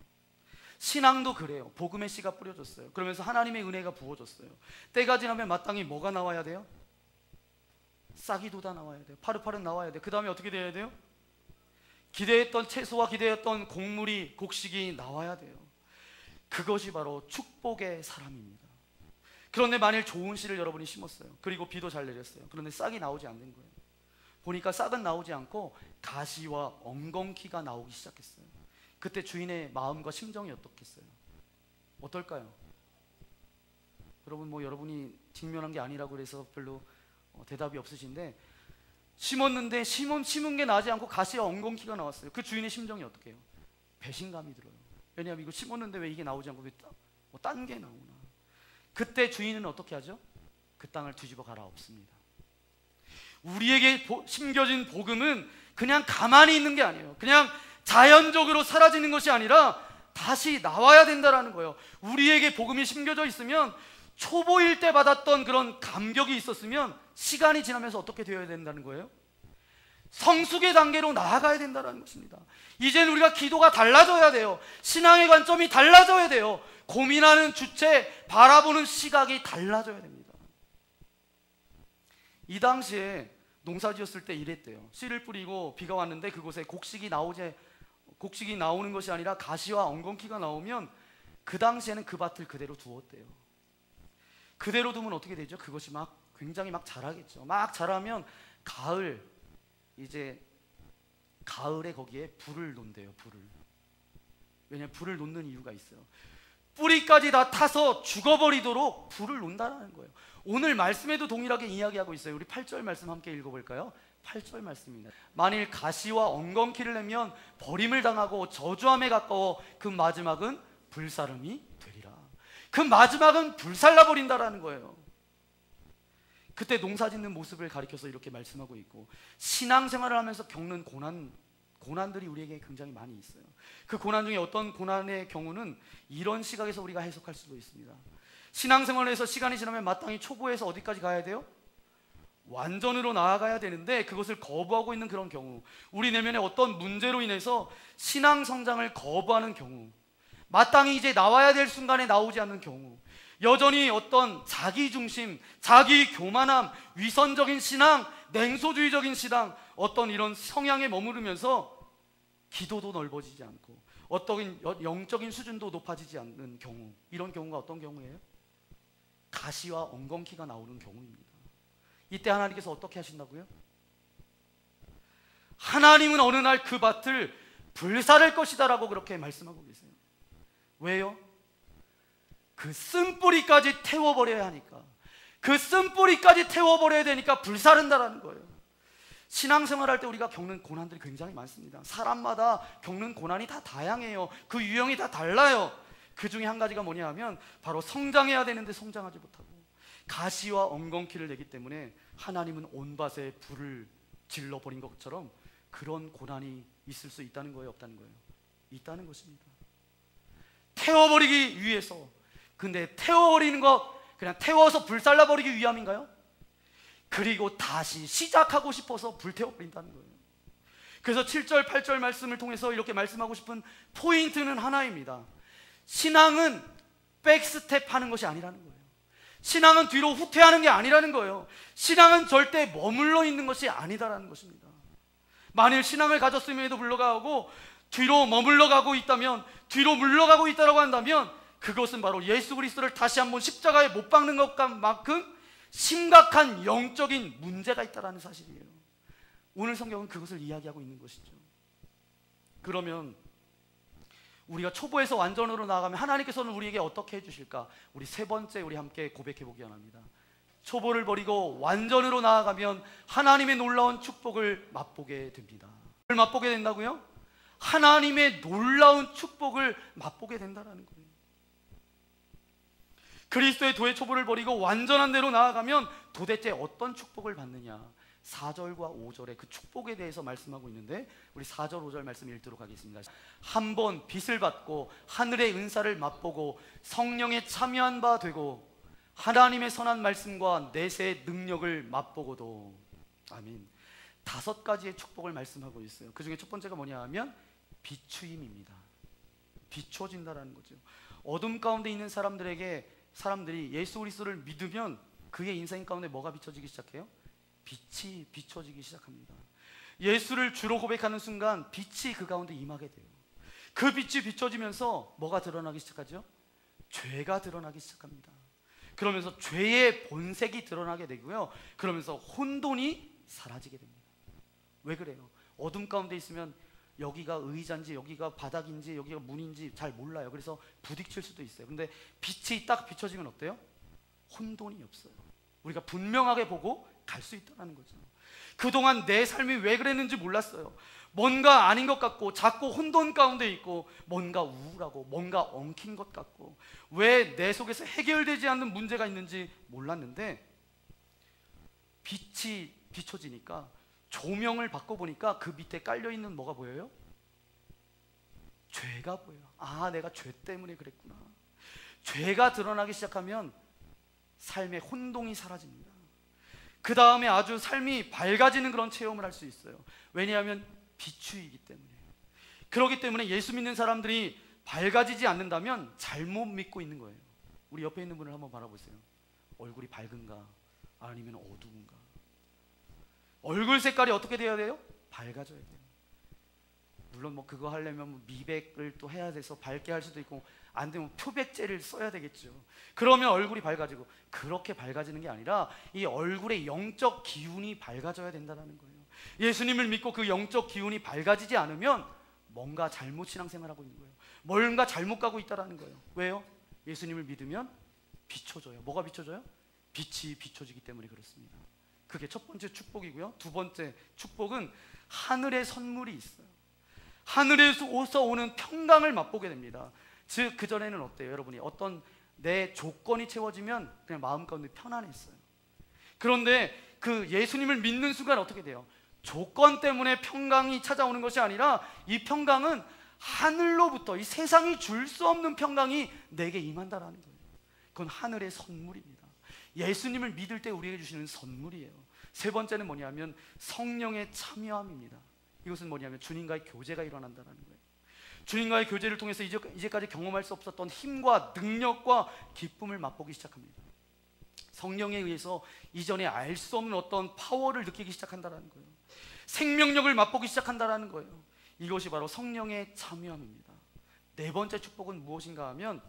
신앙도 그래요. 복음의 씨가 뿌려졌어요. 그러면서 하나님의 은혜가 부어졌어요. 때가 지나면 마땅히 뭐가 나와야 돼요? 싹이 돋아 나와야 돼요. 파릇파릇 나와야 돼요. 그 다음에 어떻게 돼야 돼요? 기대했던 채소와 기대했던 곡식이 나와야 돼요. 그것이 바로 축복의 사람입니다. 그런데 만일 좋은 씨를 여러분이 심었어요. 그리고 비도 잘 내렸어요. 그런데 싹이 나오지 않는 거예요. 보니까 싹은 나오지 않고 가시와 엉겅퀴가 나오기 시작했어요. 그때 주인의 마음과 심정이 어떻겠어요? 어떨까요? 여러분, 여러분이 직면한 게 아니라고 그래서 별로 대답이 없으신데, 심었는데 심은 게 나지 않고 가시와 엉겅퀴가 나왔어요. 그 주인의 심정이 어떻게요? 배신감이 들어요. 왜냐하면 이거 심었는데 왜 이게 나오지 않고 왜 딴 게 나오나. 그때 주인은 어떻게 하죠? 그 땅을 뒤집어 갈아엎습니다. 우리에게 심겨진 복음은 그냥 가만히 있는 게 아니에요. 그냥 자연적으로 사라지는 것이 아니라 다시 나와야 된다라는 거예요. 우리에게 복음이 심겨져 있으면 초보일 때 받았던 그런 감격이 있었으면 시간이 지나면서 어떻게 되어야 된다는 거예요? 성숙의 단계로 나아가야 된다는 것입니다. 이제는 우리가 기도가 달라져야 돼요. 신앙의 관점이 달라져야 돼요. 고민하는 주체, 바라보는 시각이 달라져야 됩니다. 이 당시에 농사 지었을 때 이랬대요. 씨를 뿌리고 비가 왔는데 그곳에 곡식이 나오는 것이 아니라 가시와 엉겅퀴가 나오면 그 당시에는 그 밭을 그대로 두었대요. 그대로 두면 어떻게 되죠? 그것이 굉장히 자라겠죠. 막 자라면 가을에 거기에 불을 놓는데요. 왜냐하면 불을 놓는 이유가 있어요. 뿌리까지 다 타서 죽어버리도록 불을 놓는다는 거예요. 오늘 말씀에도 동일하게 이야기하고 있어요. 우리 8절 말씀 함께 읽어볼까요? 8절 말씀입니다. 만일 가시와 엉겅퀴를 내면 버림을 당하고 저주함에 가까워 그 마지막은 불사름이 되리라. 그 마지막은 불살라버린다라는 거예요. 그때 농사 짓는 모습을 가리켜서 이렇게 말씀하고 있고, 신앙생활을 하면서 겪는 고난들이 우리에게 굉장히 많이 있어요. 그 고난 중에 어떤 고난의 경우는 이런 시각에서 우리가 해석할 수도 있습니다. 신앙생활에서 시간이 지나면 마땅히 초보에서 어디까지 가야 돼요? 완전으로 나아가야 되는데 그것을 거부하고 있는 그런 경우, 우리 내면에 어떤 문제로 인해서 신앙 성장을 거부하는 경우, 마땅히 이제 나와야 될 순간에 나오지 않는 경우, 여전히 어떤 자기중심, 자기 교만함, 위선적인 신앙, 냉소주의적인 신앙, 어떤 이런 성향에 머무르면서 기도도 넓어지지 않고 어떤 영적인 수준도 높아지지 않는 경우, 이런 경우가 어떤 경우예요? 가시와 엉겅퀴가 나오는 경우입니다. 이때 하나님께서 어떻게 하신다고요? 하나님은 어느 날 그 밭을 불사를 것이다 라고 그렇게 말씀하고 계세요. 왜요? 그 쓴뿌리까지 태워버려야 하니까, 그 쓴뿌리까지 태워버려야 되니까 불사른다라는 거예요. 신앙생활할 때 우리가 겪는 고난들이 굉장히 많습니다. 사람마다 겪는 고난이 다 다양해요. 그 유형이 다 달라요. 그 중에 한 가지가 뭐냐 하면 바로 성장해야 되는데 성장하지 못하고 가시와 엉겅퀴를 내기 때문에 하나님은 온 밭에 불을 질러버린 것처럼 그런 고난이 있을 수 있다는 거예요, 없다는 거예요? 있다는 것입니다. 태워버리기 위해서. 근데 태워버리는 거 그냥 태워서 불살라버리기 위함인가요? 그리고 다시 시작하고 싶어서 불태워버린다는 거예요. 그래서 7절 8절 말씀을 통해서 이렇게 말씀하고 싶은 포인트는 하나입니다. 신앙은 백스텝 하는 것이 아니라는 거예요. 신앙은 뒤로 후퇴하는 게 아니라는 거예요. 신앙은 절대 머물러 있는 것이 아니다라는 것입니다. 만일 신앙을 가졌음에도 불구하고 뒤로 머물러 가고 있다면, 뒤로 물러가고 있다고 한다면 그것은 바로 예수 그리스도를 다시 한번 십자가에 못 박는 것만큼 심각한 영적인 문제가 있다는 사실이에요. 오늘 성경은 그것을 이야기하고 있는 것이죠. 그러면 우리가 초보에서 완전으로 나아가면 하나님께서는 우리에게 어떻게 해주실까? 우리 세 번째 우리 함께 고백해 보기 원합니다. 초보를 버리고 완전으로 나아가면 하나님의 놀라운 축복을 맛보게 됩니다. 뭘 맛보게 된다고요? 하나님의 놀라운 축복을 맛보게 된다는 거예요. 그리스도의 도의 초보를 버리고 완전한 대로 나아가면 도대체 어떤 축복을 받느냐? 4절과 5절에 그 축복에 대해서 말씀하고 있는데 우리 4절 5절 말씀 읽도록 하겠습니다. 한번 빛을 받고 하늘의 은사를 맛보고 성령에 참여한 바 되고 하나님의 선한 말씀과 내세의 능력을 맛보고도. 아멘. 5가지의 축복을 말씀하고 있어요. 그 중에 첫 번째가 뭐냐 하면 비추임입니다. 비춰진다라는 거죠. 어둠 가운데 있는 사람들이 예수 그리스도를 믿으면 그의 인생 가운데 뭐가 비춰지기 시작해요? 빛이 비춰지기 시작합니다. 예수를 주로 고백하는 순간 빛이 그 가운데 임하게 돼요. 그 빛이 비춰지면서 뭐가 드러나기 시작하죠? 죄가 드러나기 시작합니다. 그러면서 죄의 본색이 드러나게 되고요. 그러면서 혼돈이 사라지게 됩니다. 왜 그래요? 어둠 가운데 있으면 여기가 의자인지 여기가 바닥인지 여기가 문인지 잘 몰라요. 그래서 부딪힐 수도 있어요. 근데 빛이 딱 비춰지면 어때요? 혼돈이 없어요. 우리가 분명하게 보고 갈 수 있다는 거죠. 그동안 내 삶이 왜 그랬는지 몰랐어요. 뭔가 아닌 것 같고 자꾸 혼돈 가운데 있고 뭔가 우울하고 뭔가 엉킨 것 같고 왜 내 속에서 해결되지 않는 문제가 있는지 몰랐는데 빛이 비춰지니까 조명을 바꿔보니까 그 밑에 깔려있는 뭐가 보여요? 죄가 보여요. 아, 내가 죄 때문에 그랬구나. 죄가 드러나기 시작하면 삶의 혼동이 사라집니다. 그 다음에 아주 삶이 밝아지는 그런 체험을 할 수 있어요. 왜냐하면 비추이기 때문에. 그렇기 때문에 예수 믿는 사람들이 밝아지지 않는다면 잘못 믿고 있는 거예요. 우리 옆에 있는 분을 한번 바라보세요. 얼굴이 밝은가 아니면 어두운가? 얼굴 색깔이 어떻게 돼야 돼요? 밝아져야 돼요. 물론 뭐 그거 하려면 미백을 또 해야 돼서 밝게 할 수도 있고 안 되면 표백제를 써야 되겠죠. 그러면 얼굴이 밝아지고, 그렇게 밝아지는 게 아니라 이 얼굴의 영적 기운이 밝아져야 된다는 거예요. 예수님을 믿고 그 영적 기운이 밝아지지 않으면 뭔가 잘못 신앙생활하고 있는 거예요. 뭔가 잘못 가고 있다는 거예요. 왜요? 예수님을 믿으면 비춰져요. 뭐가 비춰져요? 빛이 비춰지기 때문에 그렇습니다. 그게 첫 번째 축복이고요. 두 번째 축복은 하늘의 선물이 있어요. 하늘에서 오는 평강을 맛보게 됩니다. 즉 그전에는 어때요? 여러분이 어떤 내 조건이 채워지면 그냥 마음 가운데 편안했어요. 그런데 그 예수님을 믿는 순간 어떻게 돼요? 조건 때문에 평강이 찾아오는 것이 아니라 이 평강은 하늘로부터, 이 세상이 줄 수 없는 평강이 내게 임한다라는 거예요. 그건 하늘의 선물입니다. 예수님을 믿을 때 우리에게 주시는 선물이에요. 세 번째는 뭐냐면 성령의 참여함입니다. 이것은 뭐냐면 주님과의 교제가 일어난다는 거예요. 주님과의 교제를 통해서 이제까지 경험할 수 없었던 힘과 능력과 기쁨을 맛보기 시작합니다. 성령에 의해서 이전에 알 수 없는 어떤 파워를 느끼기 시작한다는 거예요. 생명력을 맛보기 시작한다는 거예요. 이것이 바로 성령의 참여함입니다. 네 번째 축복은 무엇인가 하면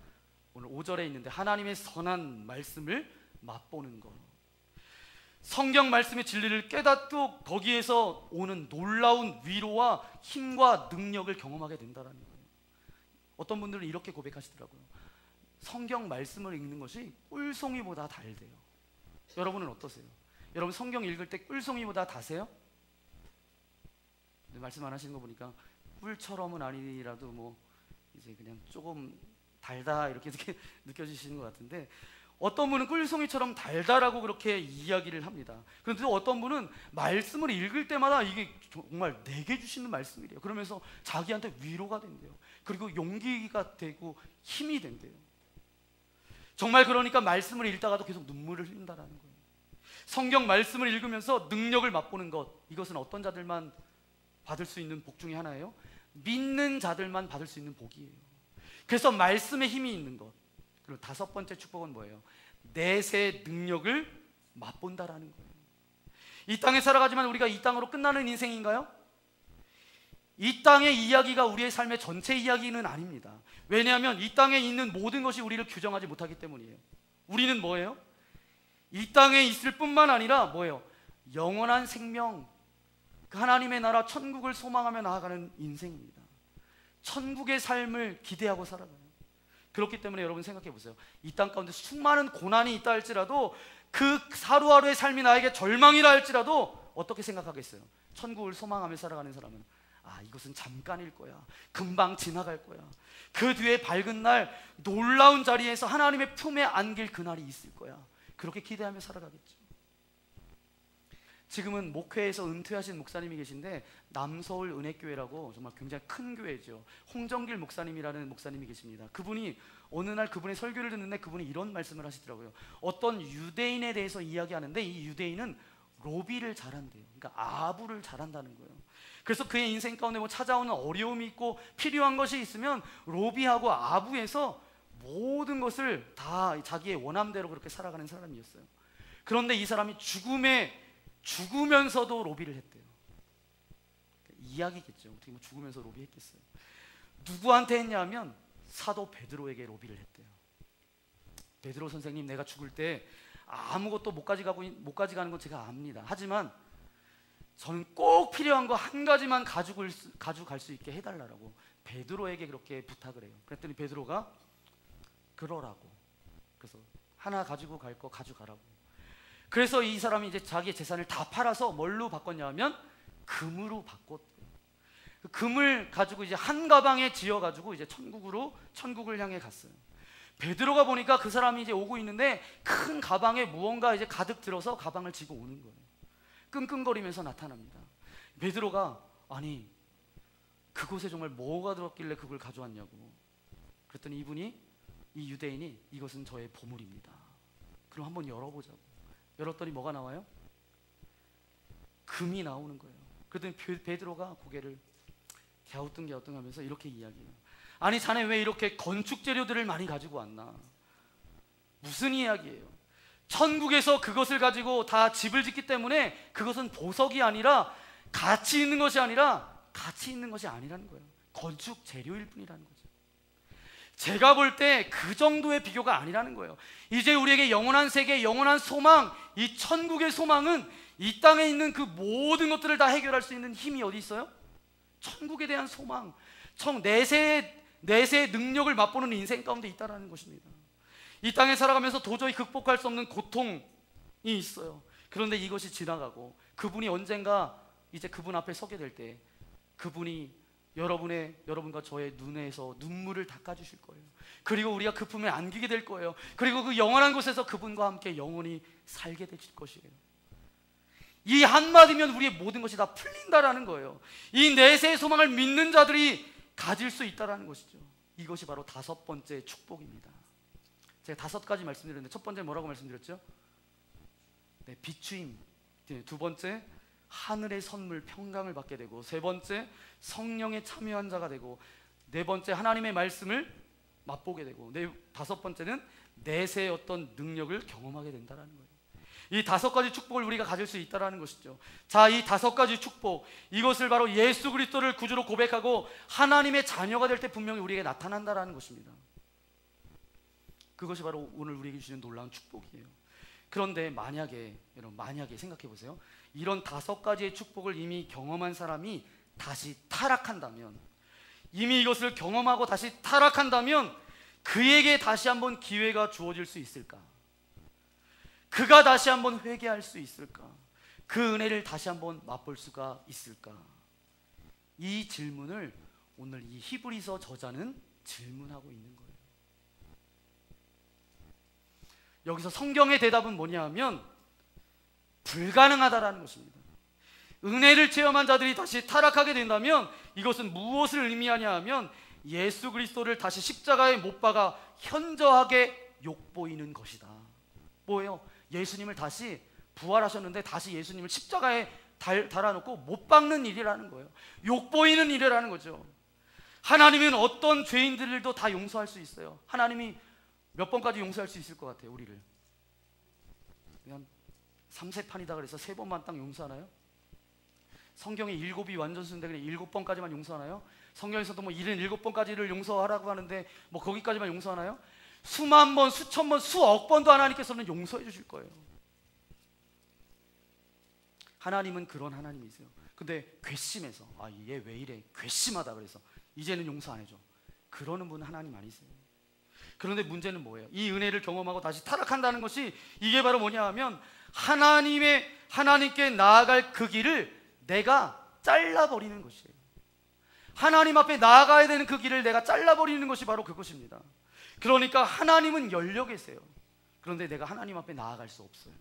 오늘 5절에 있는데 하나님의 선한 말씀을 맛보는 것. 성경 말씀의 진리를 깨닫고 거기에서 오는 놀라운 위로와 힘과 능력을 경험하게 된다는 거예요. 어떤 분들은 이렇게 고백하시더라고요. 성경 말씀을 읽는 것이 꿀송이보다 달대요. 여러분은 어떠세요? 여러분 성경 읽을 때 꿀송이보다 다세요? 말씀 안 하시는 거 보니까 꿀처럼은 아니라도 뭐 이제 그냥 조금 달다 이렇게 느껴지시는 것 같은데, 어떤 분은 꿀송이처럼 달다라고 그렇게 이야기를 합니다. 그런데 어떤 분은 말씀을 읽을 때마다 이게 정말 내게 주시는 말씀이래요. 그러면서 자기한테 위로가 된대요. 그리고 용기가 되고 힘이 된대요. 정말 그러니까 말씀을 읽다가도 계속 눈물을 흘린다는 거예요. 성경 말씀을 읽으면서 능력을 맛보는 것, 이것은 어떤 자들만 받을 수 있는 복 중에 하나예요. 믿는 자들만 받을 수 있는 복이에요. 그래서 말씀에 힘이 있는 것. 그리고 다섯 번째 축복은 뭐예요? 내세의 능력을 맛본다라는 거예요. 이 땅에 살아가지만 우리가 이 땅으로 끝나는 인생인가요? 이 땅의 이야기가 우리의 삶의 전체 이야기는 아닙니다. 왜냐하면 이 땅에 있는 모든 것이 우리를 규정하지 못하기 때문이에요. 우리는 뭐예요? 이 땅에 있을 뿐만 아니라 뭐예요? 영원한 생명, 하나님의 나라 천국을 소망하며 나아가는 인생입니다. 천국의 삶을 기대하고 살아가요. 그렇기 때문에 여러분 생각해 보세요. 이 땅 가운데 수많은 고난이 있다 할지라도 그 하루하루의 삶이 나에게 절망이라 할지라도 어떻게 생각하겠어요? 천국을 소망하며 살아가는 사람은 이것은 잠깐일 거야. 금방 지나갈 거야. 그 뒤에 밝은 날 놀라운 자리에서 하나님의 품에 안길 그날이 있을 거야. 그렇게 기대하며 살아가겠죠. 지금은 목회에서 은퇴하신 목사님이 계신데 남서울 은혜교회라고 정말 굉장히 큰 교회죠. 홍정길 목사님이라는 목사님이 계십니다. 그분이 어느 날 그분의 설교를 듣는데 그분이 이런 말씀을 하시더라고요. 어떤 유대인에 대해서 이야기하는데 이 유대인은 로비를 잘한대요. 그러니까 아부를 잘한다는 거예요. 그래서 그의 인생 가운데 뭐 찾아오는 어려움이 있고 필요한 것이 있으면 로비하고 아부해서 모든 것을 다 자기의 원함대로 그렇게 살아가는 사람이었어요. 그런데 이 사람이 죽으면서도 로비를 했대요. 이야기겠죠. 어떻게 뭐 죽으면서 로비했겠어요. 누구한테 했냐면 사도 베드로에게 로비를 했대요. 베드로 선생님, 내가 죽을 때 아무것도 못 가져가는 건 제가 압니다. 하지만 저는 꼭 필요한 거 한 가지만 가져갈 수 있게 해달라고 베드로에게 그렇게 부탁을 해요. 그랬더니 베드로가 그러라고. 그래서 하나 가지고 갈 거 가져가라고. 그래서 이 사람이 이제 자기의 재산을 다 팔아서 뭘로 바꿨냐 하면 금으로 바꿨대요. 그 금을 가지고 이제 한 가방에 지어가지고 이제 천국을 향해 갔어요. 베드로가 보니까 그 사람이 이제 오고 있는데 큰 가방에 무언가 이제 가득 들어서 가방을 지고 오는 거예요. 끙끙거리면서 나타납니다. 베드로가 아니 그곳에 정말 뭐가 들었길래 그걸 가져왔냐고. 그랬더니 이 유대인이 이것은 저의 보물입니다. 그럼 한번 열어보자고. 열었더니 뭐가 나와요? 금이 나오는 거예요. 그랬더니 베드로가 고개를 갸우뚱하면서 이렇게 이야기해요. 아니 자네 왜 이렇게 건축 재료들을 많이 가지고 왔나? 무슨 이야기예요? 천국에서 그것을 가지고 다 집을 짓기 때문에 그것은 보석이 아니라 가치 있는 것이 아니라는 거예요. 건축 재료일 뿐이라는 거죠. 제가 볼 때 그 정도의 비교가 아니라는 거예요. 이제 우리에게 영원한 세계, 영원한 소망, 이 천국의 소망은 이 땅에 있는 그 모든 것들을 다 해결할 수 있는 힘이 어디 있어요? 천국에 대한 소망, 내세의 능력을 맛보는 인생 가운데 있다는 것입니다. 이 땅에 살아가면서 도저히 극복할 수 없는 고통이 있어요. 그런데 이것이 지나가고 그분이 언젠가 이제 그분 앞에 서게 될 때 그분이 여러분과 저의 눈에서 눈물을 닦아주실 거예요. 그리고 우리가 그 품에 안기게 될 거예요. 그리고 그 영원한 곳에서 그분과 함께 영원히 살게 되실 것이에요. 이 한마디면 우리의 모든 것이 다 풀린다라는 거예요. 이 내세의 소망을 믿는 자들이 가질 수 있다라는 것이죠. 이것이 바로 다섯 번째 축복입니다. 제가 5가지 말씀드렸는데 첫 번째 뭐라고 말씀드렸죠? 네, 비추임. 두 번째, 하늘의 선물 평강을 받게 되고, 세 번째, 성령에 참여한 자가 되고, 네 번째, 하나님의 말씀을 맛보게 되고, 다섯 번째는 내세의 어떤 능력을 경험하게 된다는 거예요. 이 5가지 축복을 우리가 가질 수 있다는 것이죠. 자, 이 5가지 축복, 이것을 바로 예수 그리스도를 구주로 고백하고 하나님의 자녀가 될 때 분명히 우리에게 나타난다는 것입니다. 그것이 바로 오늘 우리에게 주시는 놀라운 축복이에요. 그런데 만약에, 여러분, 만약에 생각해 보세요. 이런 5가지의 축복을 이미 경험한 사람이 다시 타락한다면, 이미 이것을 경험하고 다시 타락한다면 그에게 다시 한번 기회가 주어질 수 있을까? 그가 다시 한번 회개할 수 있을까? 그 은혜를 다시 한번 맛볼 수가 있을까? 이 질문을 오늘 이 히브리서 저자는 질문하고 있는 거예요. 여기서 성경의 대답은 뭐냐 하면 불가능하다라는 것입니다. 은혜를 체험한 자들이 다시 타락하게 된다면 이것은 무엇을 의미하냐 하면 예수 그리스도를 다시 십자가에 못 박아 현저하게 욕보이는 것이다. 뭐예요? 예수님을 다시 부활하셨는데 다시 예수님을 십자가에 달아놓고 못 박는 일이라는 거예요. 욕보이는 일이라는 거죠. 하나님은 어떤 죄인들도 다 용서할 수 있어요. 하나님이 몇 번까지 용서할 수 있을 것 같아요, 우리를? 그냥 3세판이다 그래서 3번만 딱 용서하나요? 성경에 7이 완전수인데 그냥 7번까지만 용서하나요? 성경에서도 뭐 77번까지를 용서하라고 하는데 뭐 거기까지만 용서하나요? 수만 번, 수천 번, 수억 번도 하나님께서는 용서해 주실 거예요. 하나님은 그런 하나님이세요. 근데 괘씸해서, 아, 얘 왜 이래? 괘씸하다 그래서 이제는 용서 안 해줘. 그러는 분은 하나님 아니세요. 그런데 문제는 뭐예요? 이 은혜를 경험하고 다시 타락한다는 것이 이게 바로 뭐냐 하면 하나님께 나아갈 그 길을 내가 잘라버리는 것이에요. 하나님 앞에 나아가야 되는 그 길을 내가 잘라버리는 것이 바로 그것입니다. 그러니까 하나님은 열려 계세요. 그런데 내가 하나님 앞에 나아갈 수 없어요.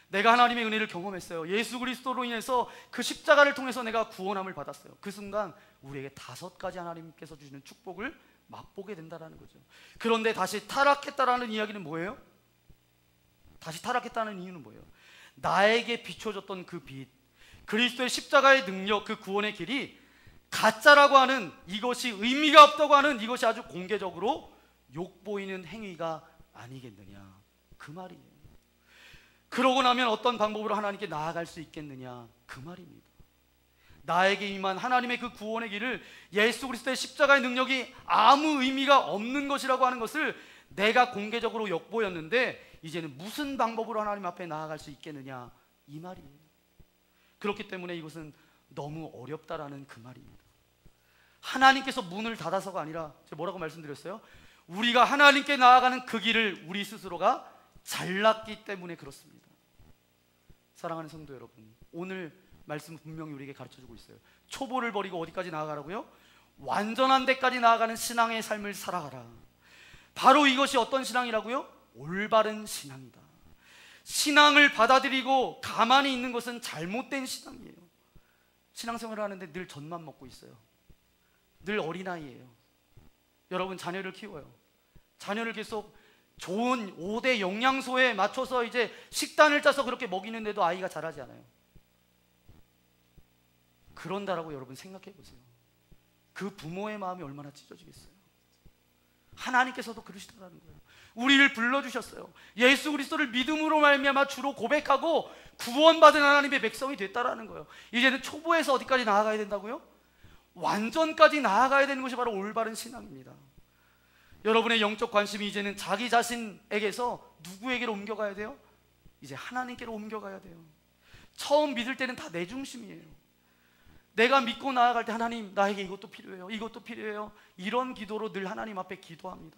내가 하나님의 은혜를 경험했어요. 예수 그리스도로 인해서 그 십자가를 통해서 내가 구원함을 받았어요. 그 순간 우리에게 5가지 하나님께서 주시는 축복을 맛보게 된다는 거죠. 그런데 다시 타락했다라는 이야기는 뭐예요? 다시 타락했다는 이유는 뭐예요? 나에게 비춰졌던 그 빛, 그리스도의 십자가의 능력, 그 구원의 길이 가짜라고 하는, 이것이 의미가 없다고 하는 이것이 아주 공개적으로 욕보이는 행위가 아니겠느냐, 그 말이에요. 그러고 나면 어떤 방법으로 하나님께 나아갈 수 있겠느냐, 그 말입니다. 나에게 임한 하나님의 그 구원의 길을, 예수 그리스도의 십자가의 능력이 아무 의미가 없는 것이라고 하는 것을 내가 공개적으로 욕보였는데 이제는 무슨 방법으로 하나님 앞에 나아갈 수 있겠느냐, 이 말이에요. 그렇기 때문에 이것은 너무 어렵다라는 그 말입니다. 하나님께서 문을 닫아서가 아니라, 제가 뭐라고 말씀드렸어요? 우리가 하나님께 나아가는 그 길을 우리 스스로가 잘랐기 때문에 그렇습니다. 사랑하는 성도 여러분, 오늘 말씀 분명히 우리에게 가르쳐주고 있어요. 초보를 버리고 어디까지 나아가라고요? 완전한 데까지 나아가는 신앙의 삶을 살아가라. 바로 이것이 어떤 신앙이라고요? 올바른 신앙이다. 신앙을 받아들이고 가만히 있는 것은 잘못된 신앙이에요. 신앙생활을 하는데 늘 젖만 먹고 있어요. 늘 어린아이예요. 여러분, 자녀를 키워요. 자녀를 계속 좋은 5대 영양소에 맞춰서 이제 식단을 짜서 그렇게 먹이는데도 아이가 자라지 않아요. 그런다라고 여러분 생각해 보세요. 그 부모의 마음이 얼마나 찢어지겠어요. 하나님께서도 그러시더라는 거예요. 우리를 불러주셨어요. 예수 그리스도를 믿음으로 말미암아 주로 고백하고 구원받은 하나님의 백성이 됐다라는 거예요. 이제는 초보에서 어디까지 나아가야 된다고요? 완전까지 나아가야 되는 것이 바로 올바른 신앙입니다. 여러분의 영적 관심이 이제는 자기 자신에게서 누구에게로 옮겨가야 돼요? 이제 하나님께로 옮겨가야 돼요. 처음 믿을 때는 다 내 중심이에요. 내가 믿고 나아갈 때 하나님, 나에게 이것도 필요해요, 이것도 필요해요, 이런 기도로 늘 하나님 앞에 기도합니다.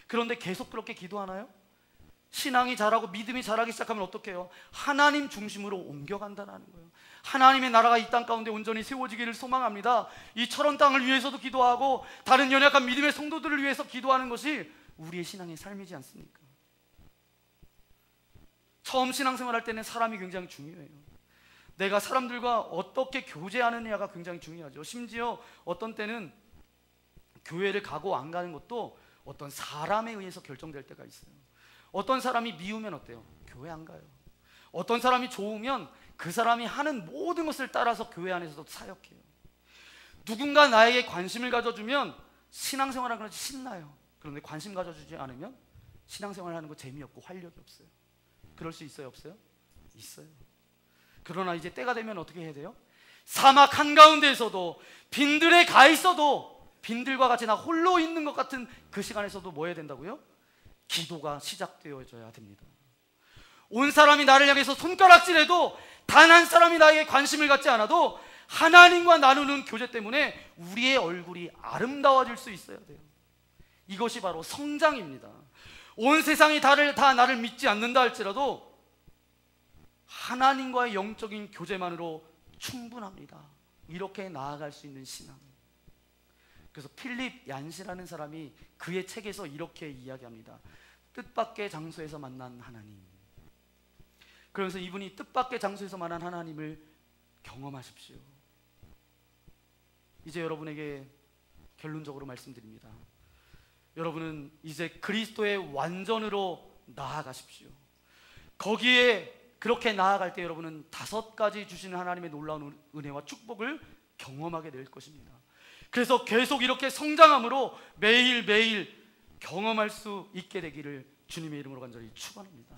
그런데 계속 그렇게 기도하나요? 신앙이 자라고 믿음이 자라기 시작하면 어떻게 해요? 하나님 중심으로 옮겨간다는 거예요. 하나님의 나라가 이 땅 가운데 온전히 세워지기를 소망합니다. 이 철원 땅을 위해서도 기도하고 다른 연약한 믿음의 성도들을 위해서 기도하는 것이 우리의 신앙의 삶이지 않습니까? 처음 신앙생활할 때는 사람이 굉장히 중요해요. 내가 사람들과 어떻게 교제하느냐가 굉장히 중요하죠. 심지어 어떤 때는 교회를 가고 안 가는 것도 어떤 사람에 의해서 결정될 때가 있어요. 어떤 사람이 미우면 어때요? 교회 안 가요. 어떤 사람이 좋으면 그 사람이 하는 모든 것을 따라서 교회 안에서도 사역해요. 누군가 나에게 관심을 가져주면 신앙생활하는 것이 신나요. 그런데 관심 가져주지 않으면 신앙생활하는 거 재미없고 활력이 없어요. 그럴 수 있어요, 없어요? 있어요. 그러나 이제 때가 되면 어떻게 해야 돼요? 사막 한가운데에서도 빈들에 가 있어도 빈들과 같이 나 홀로 있는 것 같은 그 시간에서도 뭐 해야 된다고요? 기도가 시작되어져야 됩니다. 온 사람이 나를 향해서 손가락질해도 단 한 사람이 나에게 관심을 갖지 않아도 하나님과 나누는 교제 때문에 우리의 얼굴이 아름다워질 수 있어야 돼요. 이것이 바로 성장입니다. 온 세상이 다 나를 믿지 않는다 할지라도 하나님과의 영적인 교제만으로 충분합니다. 이렇게 나아갈 수 있는 신앙. 그래서 필립 얀시라는 사람이 그의 책에서 이렇게 이야기합니다. 뜻밖의 장소에서 만난 하나님. 그러면서 이분이 뜻밖의 장소에서 만난 하나님을 경험하십시오. 이제 여러분에게 결론적으로 말씀드립니다. 여러분은 이제 그리스도의 완전으로 나아가십시오. 거기에 그렇게 나아갈 때 여러분은 5가지 주시는 하나님의 놀라운 은혜와 축복을 경험하게 될 것입니다. 그래서 계속 이렇게 성장함으로 매일매일 경험할 수 있게 되기를 주님의 이름으로 간절히 축원합니다.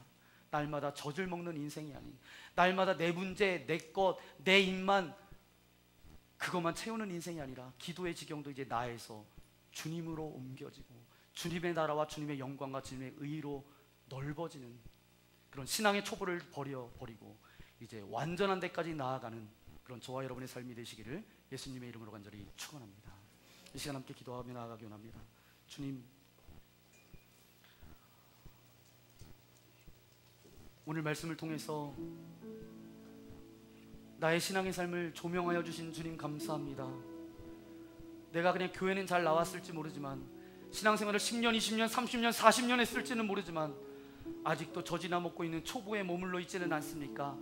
날마다 젖을 먹는 인생이 아닌, 날마다 내 문제, 내 것, 내 입만 그것만 채우는 인생이 아니라 기도의 지경도 이제 나에서 주님으로 옮겨지고 주님의 나라와 주님의 영광과 주님의 의로 넓어지는 그런 신앙의 초보를 버리고 이제 완전한 데까지 나아가는 그런 저와 여러분의 삶이 되시기를 예수님의 이름으로 간절히 축원합니다. 이 시간 함께 기도하며 나아가기 원합니다. 주님, 오늘 말씀을 통해서 나의 신앙의 삶을 조명하여 주신 주님 감사합니다. 내가 그냥 교회는 잘 나왔을지 모르지만 신앙생활을 10년, 20년, 30년, 40년 했을지는 모르지만 아직도 젖이나 먹고 있는 초보에 머물러 있지는 않습니까?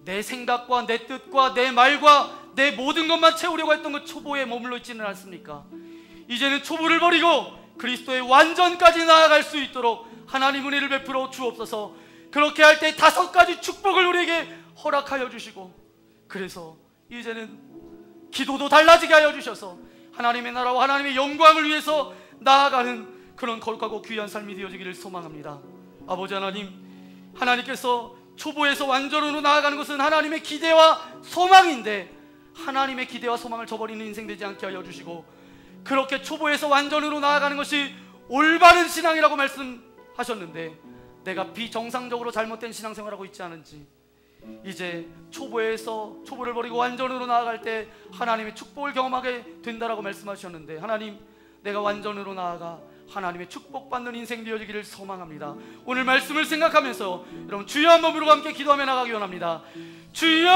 내 생각과 내 뜻과 내 말과 내 모든 것만 채우려고 했던 그 초보에 머물러 있지는 않습니까? 이제는 초보를 버리고 그리스도의 완전까지 나아갈 수 있도록 하나님 은혜를 베풀어 주옵소서. 그렇게 할 때 5가지 축복을 우리에게 허락하여 주시고, 그래서 이제는 기도도 달라지게 하여 주셔서 하나님의 나라와 하나님의 영광을 위해서 나아가는 그런 거룩하고 귀한 삶이 되어지기를 소망합니다. 아버지 하나님, 하나님께서 초보에서 완전으로 나아가는 것은 하나님의 기대와 소망인데 하나님의 기대와 소망을 저버리는 인생 되지 않게 하여 주시고, 그렇게 초보에서 완전으로 나아가는 것이 올바른 신앙이라고 말씀하셨는데 내가 비정상적으로 잘못된 신앙생활하고 있지 않은지, 이제 초보를 버리고 완전으로 나아갈 때 하나님의 축복을 경험하게 된다라고 말씀하셨는데, 하나님, 내가 완전으로 나아가 하나님의 축복받는 인생 되어지기를 소망합니다. 오늘 말씀을 생각하면서 여러분 주여 한 몸으로 함께 기도하며 나가기 원합니다. 주여!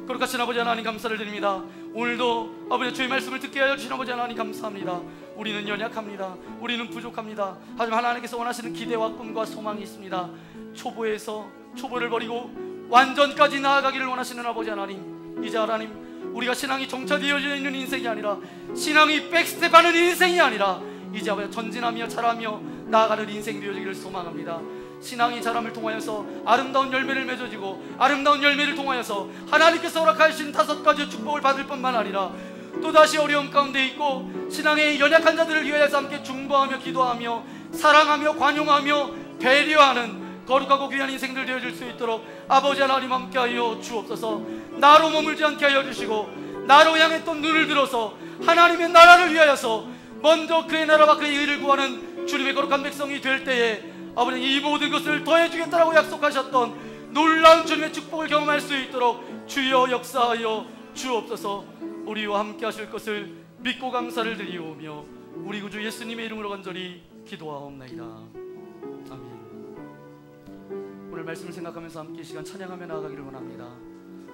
거룩하신 아버지 하나님 감사를 드립니다. 오늘도 아버지 주의 말씀을 듣게 하여 주신 아버지 하나님 감사합니다. 우리는 연약합니다. 우리는 부족합니다. 하지만 하나님께서 원하시는 기대와 꿈과 소망이 있습니다. 초보를 버리고 완전까지 나아가기를 원하시는 아버지 하나님, 이제 하나님, 우리가 신앙이 정착되어져 있는 인생이 아니라 신앙이 백스텝하는 인생이 아니라 이제 아버지 전진하며 자라며 나아가는 인생 되어지기를 소망합니다. 신앙이 자람을 통하여서 아름다운 열매를 맺어지고 아름다운 열매를 통하여서 하나님께서 허락하신 5가지 축복을 받을 뿐만 아니라 또다시 어려움 가운데 있고 신앙의 연약한 자들을 위하여서 함께 중보하며 기도하며 사랑하며 관용하며 배려하는 거룩하고 귀한 인생들 되어질 수 있도록 아버지 하나님 함께하여 주옵소서. 나로 머물지 않게 하여 주시고 나로 향해 또 눈을 들어서 하나님의 나라를 위하여서 먼저 그의 나라와 그의 의를 구하는 주님의 거룩한 백성이 될 때에 아버지 이 모든 것을 더해주겠다라고 약속하셨던 놀라운 주님의 축복을 경험할 수 있도록 주여 역사하여 주옵소서. 우리와 함께 하실 것을 믿고 감사를 드리오며 우리 구주 예수님의 이름으로 간절히 기도하옵나이다. 아멘. 오늘 말씀을 생각하면서 함께 시간 찬양하며 나아가기를 원합니다.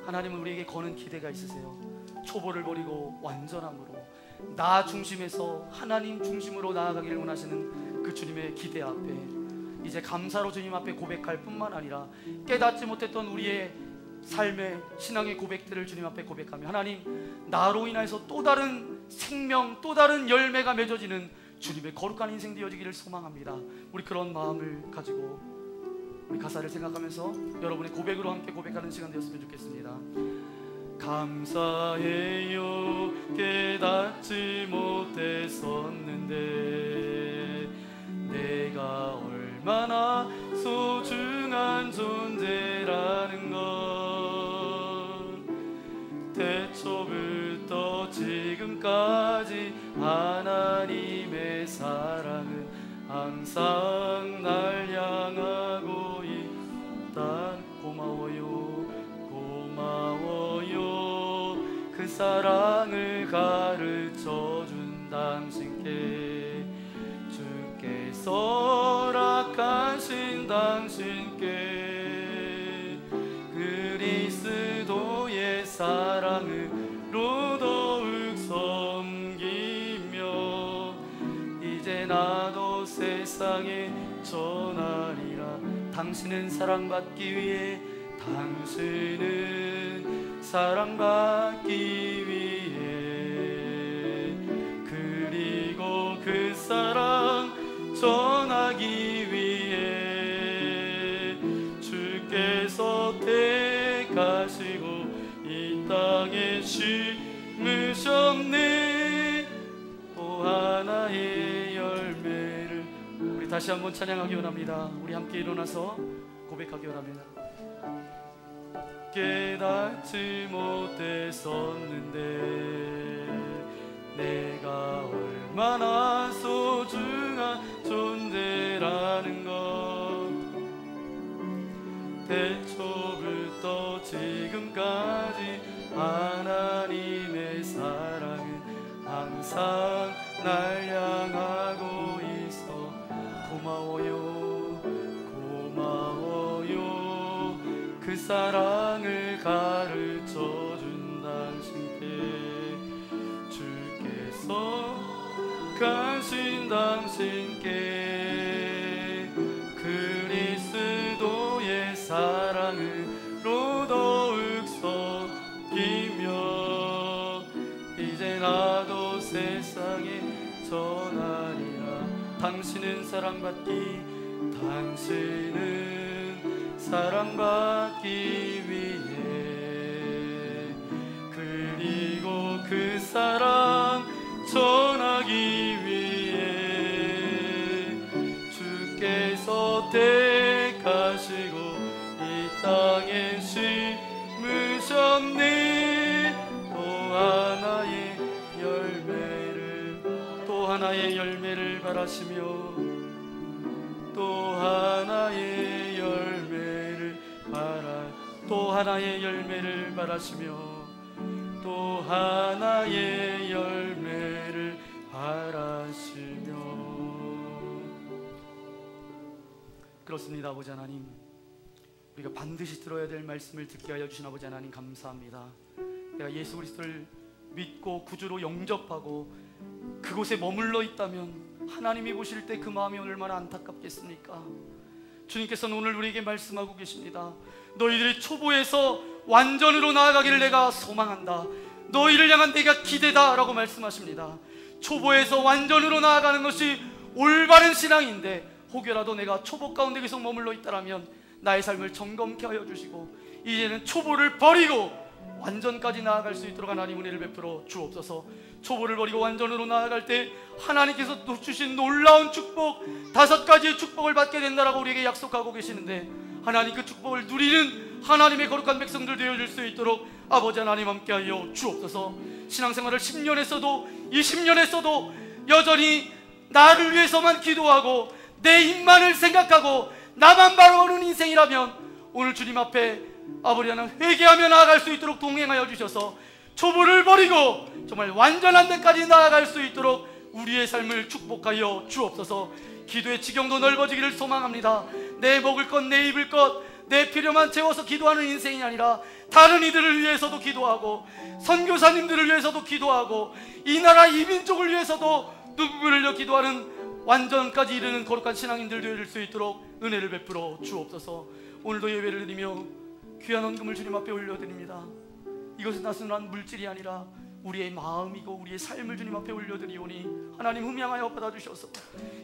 하나님은 우리에게 거는 기대가 있으세요. 초보를 버리고 완전함으로 나 중심에서 하나님 중심으로 나아가기를 원하시는 그 주님의 기대 앞에 이제 감사로 주님 앞에 고백할 뿐만 아니라 깨닫지 못했던 우리의 삶의 신앙의 고백들을 주님 앞에 고백하며 하나님, 나로 인해서 또 다른 생명, 또 다른 열매가 맺어지는 주님의 거룩한 인생 되어지기를 소망합니다. 우리 그런 마음을 가지고 우리 가사를 생각하면서 여러분의 고백으로 함께 고백하는 시간 되었으면 좋겠습니다. 감사해요 깨닫지 못했었는데 내가 얼마나 소중한 존재라는 걸 태초부터 지금까지 하나님의 사랑은 항상 날 향하고 있다. 고마워요 고마워요 그 사랑을 가르쳐준 당신께 주께서 허락하신 당신께 그리스도의 사랑으로 더욱 섬기며 이제 나도 세상에 전하리라. 당신은 사랑받기 위해 당신은 사랑받기 위해 그리고 그 사랑 전하기 위해 주께서 택하시고 이 땅에 심으셨네. 또 하나의 열매를. 우리 다시 한번 찬양하기 원합니다. 우리 함께 일어나서 고백하기 원합니다. 깨닫지 못했었는데 내가 얼마나 소중한 존재라는 것 태초부터 지금까지 하나님의 사랑은 항상 날 향하고 있어. 고마워요 고마워요 그 사랑을 가르쳐준 당신께 주께서 가신 당신께 그리스도의 사랑으로 더욱 섬기며 이제 나도 세상에 전하리라. 당신은 사랑받기 위해 그리고 그 사랑 전하기 위해 주께서 택하시고 이 땅에 심으셨네. 또 하나의 열매를 바라시며 또 하나의 열매를 바라시며 또 하나의 열매를 바라시며. 그렇습니다. 아버지 하나님, 우리가 반드시 들어야 될 말씀을 듣게 하여 주신 아버지 하나님 감사합니다. 내가 예수 그리스도를 믿고 구주로 영접하고 그곳에 머물러 있다면 하나님이 보실 때 그 마음이 얼마나 안타깝겠습니까? 주님께서는 오늘 우리에게 말씀하고 계십니다. 너희들이 초보에서 완전으로 나아가기를 내가 소망한다. 너희를 향한 내가 기대다 라고 말씀하십니다. 초보에서 완전으로 나아가는 것이 올바른 신앙인데 혹여라도 내가 초보 가운데 계속 머물러 있다면 나의 삶을 점검케 하여 주시고 이제는 초보를 버리고 완전까지 나아갈 수 있도록 하나님 은혜를 베풀어 주옵소서. 초보를 버리고 완전으로 나아갈 때 하나님께서 주신 놀라운 축복, 5가지의 축복을 받게 된다라고 우리에게 약속하고 계시는데 하나님 그 축복을 누리는 하나님의 거룩한 백성들 되어줄 수 있도록 아버지 하나님 함께하여 주옵소서. 신앙생활을 10년 했어도 20년 했어도 여전히 나를 위해서만 기도하고 내 입만을 생각하고 나만 바라보는 인생이라면 오늘 주님 앞에 아버지 하나님 회개하며 나아갈 수 있도록 동행하여 주셔서 초보를 버리고 정말 완전한 데까지 나아갈 수 있도록 우리의 삶을 축복하여 주옵소서. 기도의 지경도 넓어지기를 소망합니다. 내 먹을 것, 내 입을 것, 내 필요만 채워서 기도하는 인생이 아니라 다른 이들을 위해서도 기도하고 선교사님들을 위해서도 기도하고 이 나라 이 민족을 위해서도 눈물을 흘려 기도하는 완전까지 이르는 거룩한 신앙인들 되어줄 수 있도록 은혜를 베풀어 주옵소서. 오늘도 예배를 드리며 귀한 헌금을 주님 앞에 올려드립니다. 이것은 단순한 물질이 아니라 우리의 마음이고 우리의 삶을 주님 앞에 올려드리오니 하나님 흠양하여 받아주셔서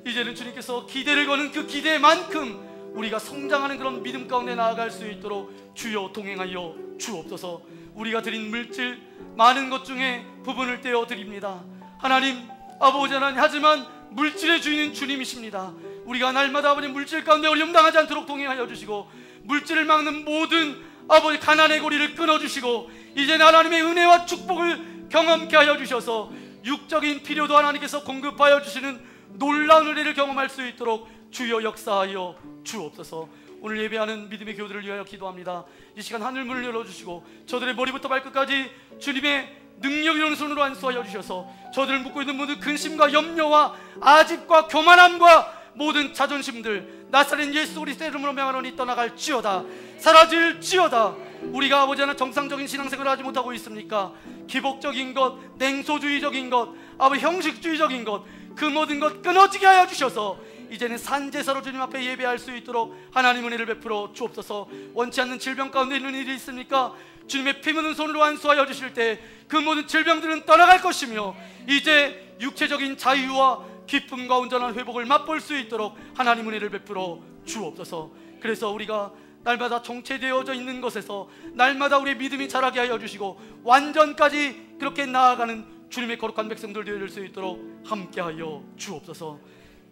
이제는 주님께서 기대를 거는 그 기대만큼 우리가 성장하는 그런 믿음 가운데 나아갈 수 있도록 주여 동행하여 주옵소서. 우리가 드린 물질 많은 것 중에 부분을 떼어 드립니다. 하나님 아버지 하나님, 하지만 물질의 주인은 주님이십니다. 우리가 날마다 아버지 물질 가운데 어려움 당하지 않도록 동행하여 주시고 물질을 막는 모든 아버지 가난의 고리를 끊어주시고 이제 하나님의 은혜와 축복을 경험케 하여 주셔서 육적인 필요도 하나님께서 공급하여 주시는 놀라운 은혜를 경험할 수 있도록 주여 역사하여 주옵소서. 오늘 예배하는 믿음의 교우들을 위하여 기도합니다. 이 시간 하늘 문을 열어주시고 저들의 머리부터 발끝까지 주님의 능력 있는 손으로 안수하여 주셔서 저들을 묶고 있는 모든 근심과 염려와 아집과 교만함과 모든 자존심들 나사렛 예수 그리스도의 이름으로 명하노니 떠나갈지어다, 사라질지어다. 우리가 아버지 하나 정상적인 신앙생활을 하지 못하고 있습니까? 기복적인 것, 냉소주의적인 것, 아버지 형식주의적인 것, 그 모든 것 끊어지게 하여 주셔서 이제는 산제사로 주님 앞에 예배할 수 있도록 하나님 은혜를 베풀어 주옵소서. 원치 않는 질병 가운데 있는 일이 있습니까? 주님의 피 묻은 손으로 안수하여 주실 때 그 모든 질병들은 떠나갈 것이며 이제 육체적인 자유와 기쁨과 온전한 회복을 맛볼 수 있도록 하나님 은혜를 베풀어 주옵소서. 그래서 우리가 날마다 정체되어져 있는 것에서 날마다 우리의 믿음이 자라게 하여 주시고 완전까지 그렇게 나아가는 주님의 거룩한 백성들 되어질 수 있도록 함께하여 주옵소서.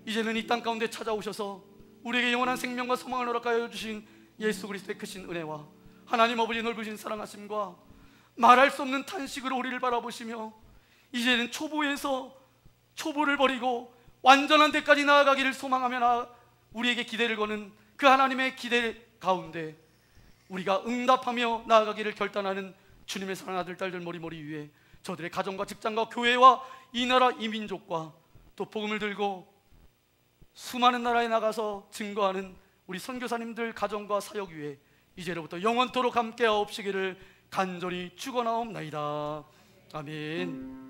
이제는 이 땅 가운데 찾아오셔서 우리에게 영원한 생명과 소망을 허락하여 주신 예수 그리스도의 크신 은혜와 하나님 아버지의 넓으신 사랑하심과 말할 수 없는 탄식으로 우리를 바라보시며 이제는 초보에서 초보를 버리고 완전한 데까지 나아가기를 소망하며 우리에게 기대를 거는 그 하나님의 기대 가운데 우리가 응답하며 나아가기를 결단하는 주님의 사랑하는 아들 딸들 머리머리 위에 저들의 가정과 직장과 교회와 이 나라 이 민족과 또 복음을 들고 수많은 나라에 나가서 증거하는 우리 선교사님들 가정과 사역 위에 이제로부터 영원토록 함께하옵시기를 간절히 축원하옵나이다. 아멘.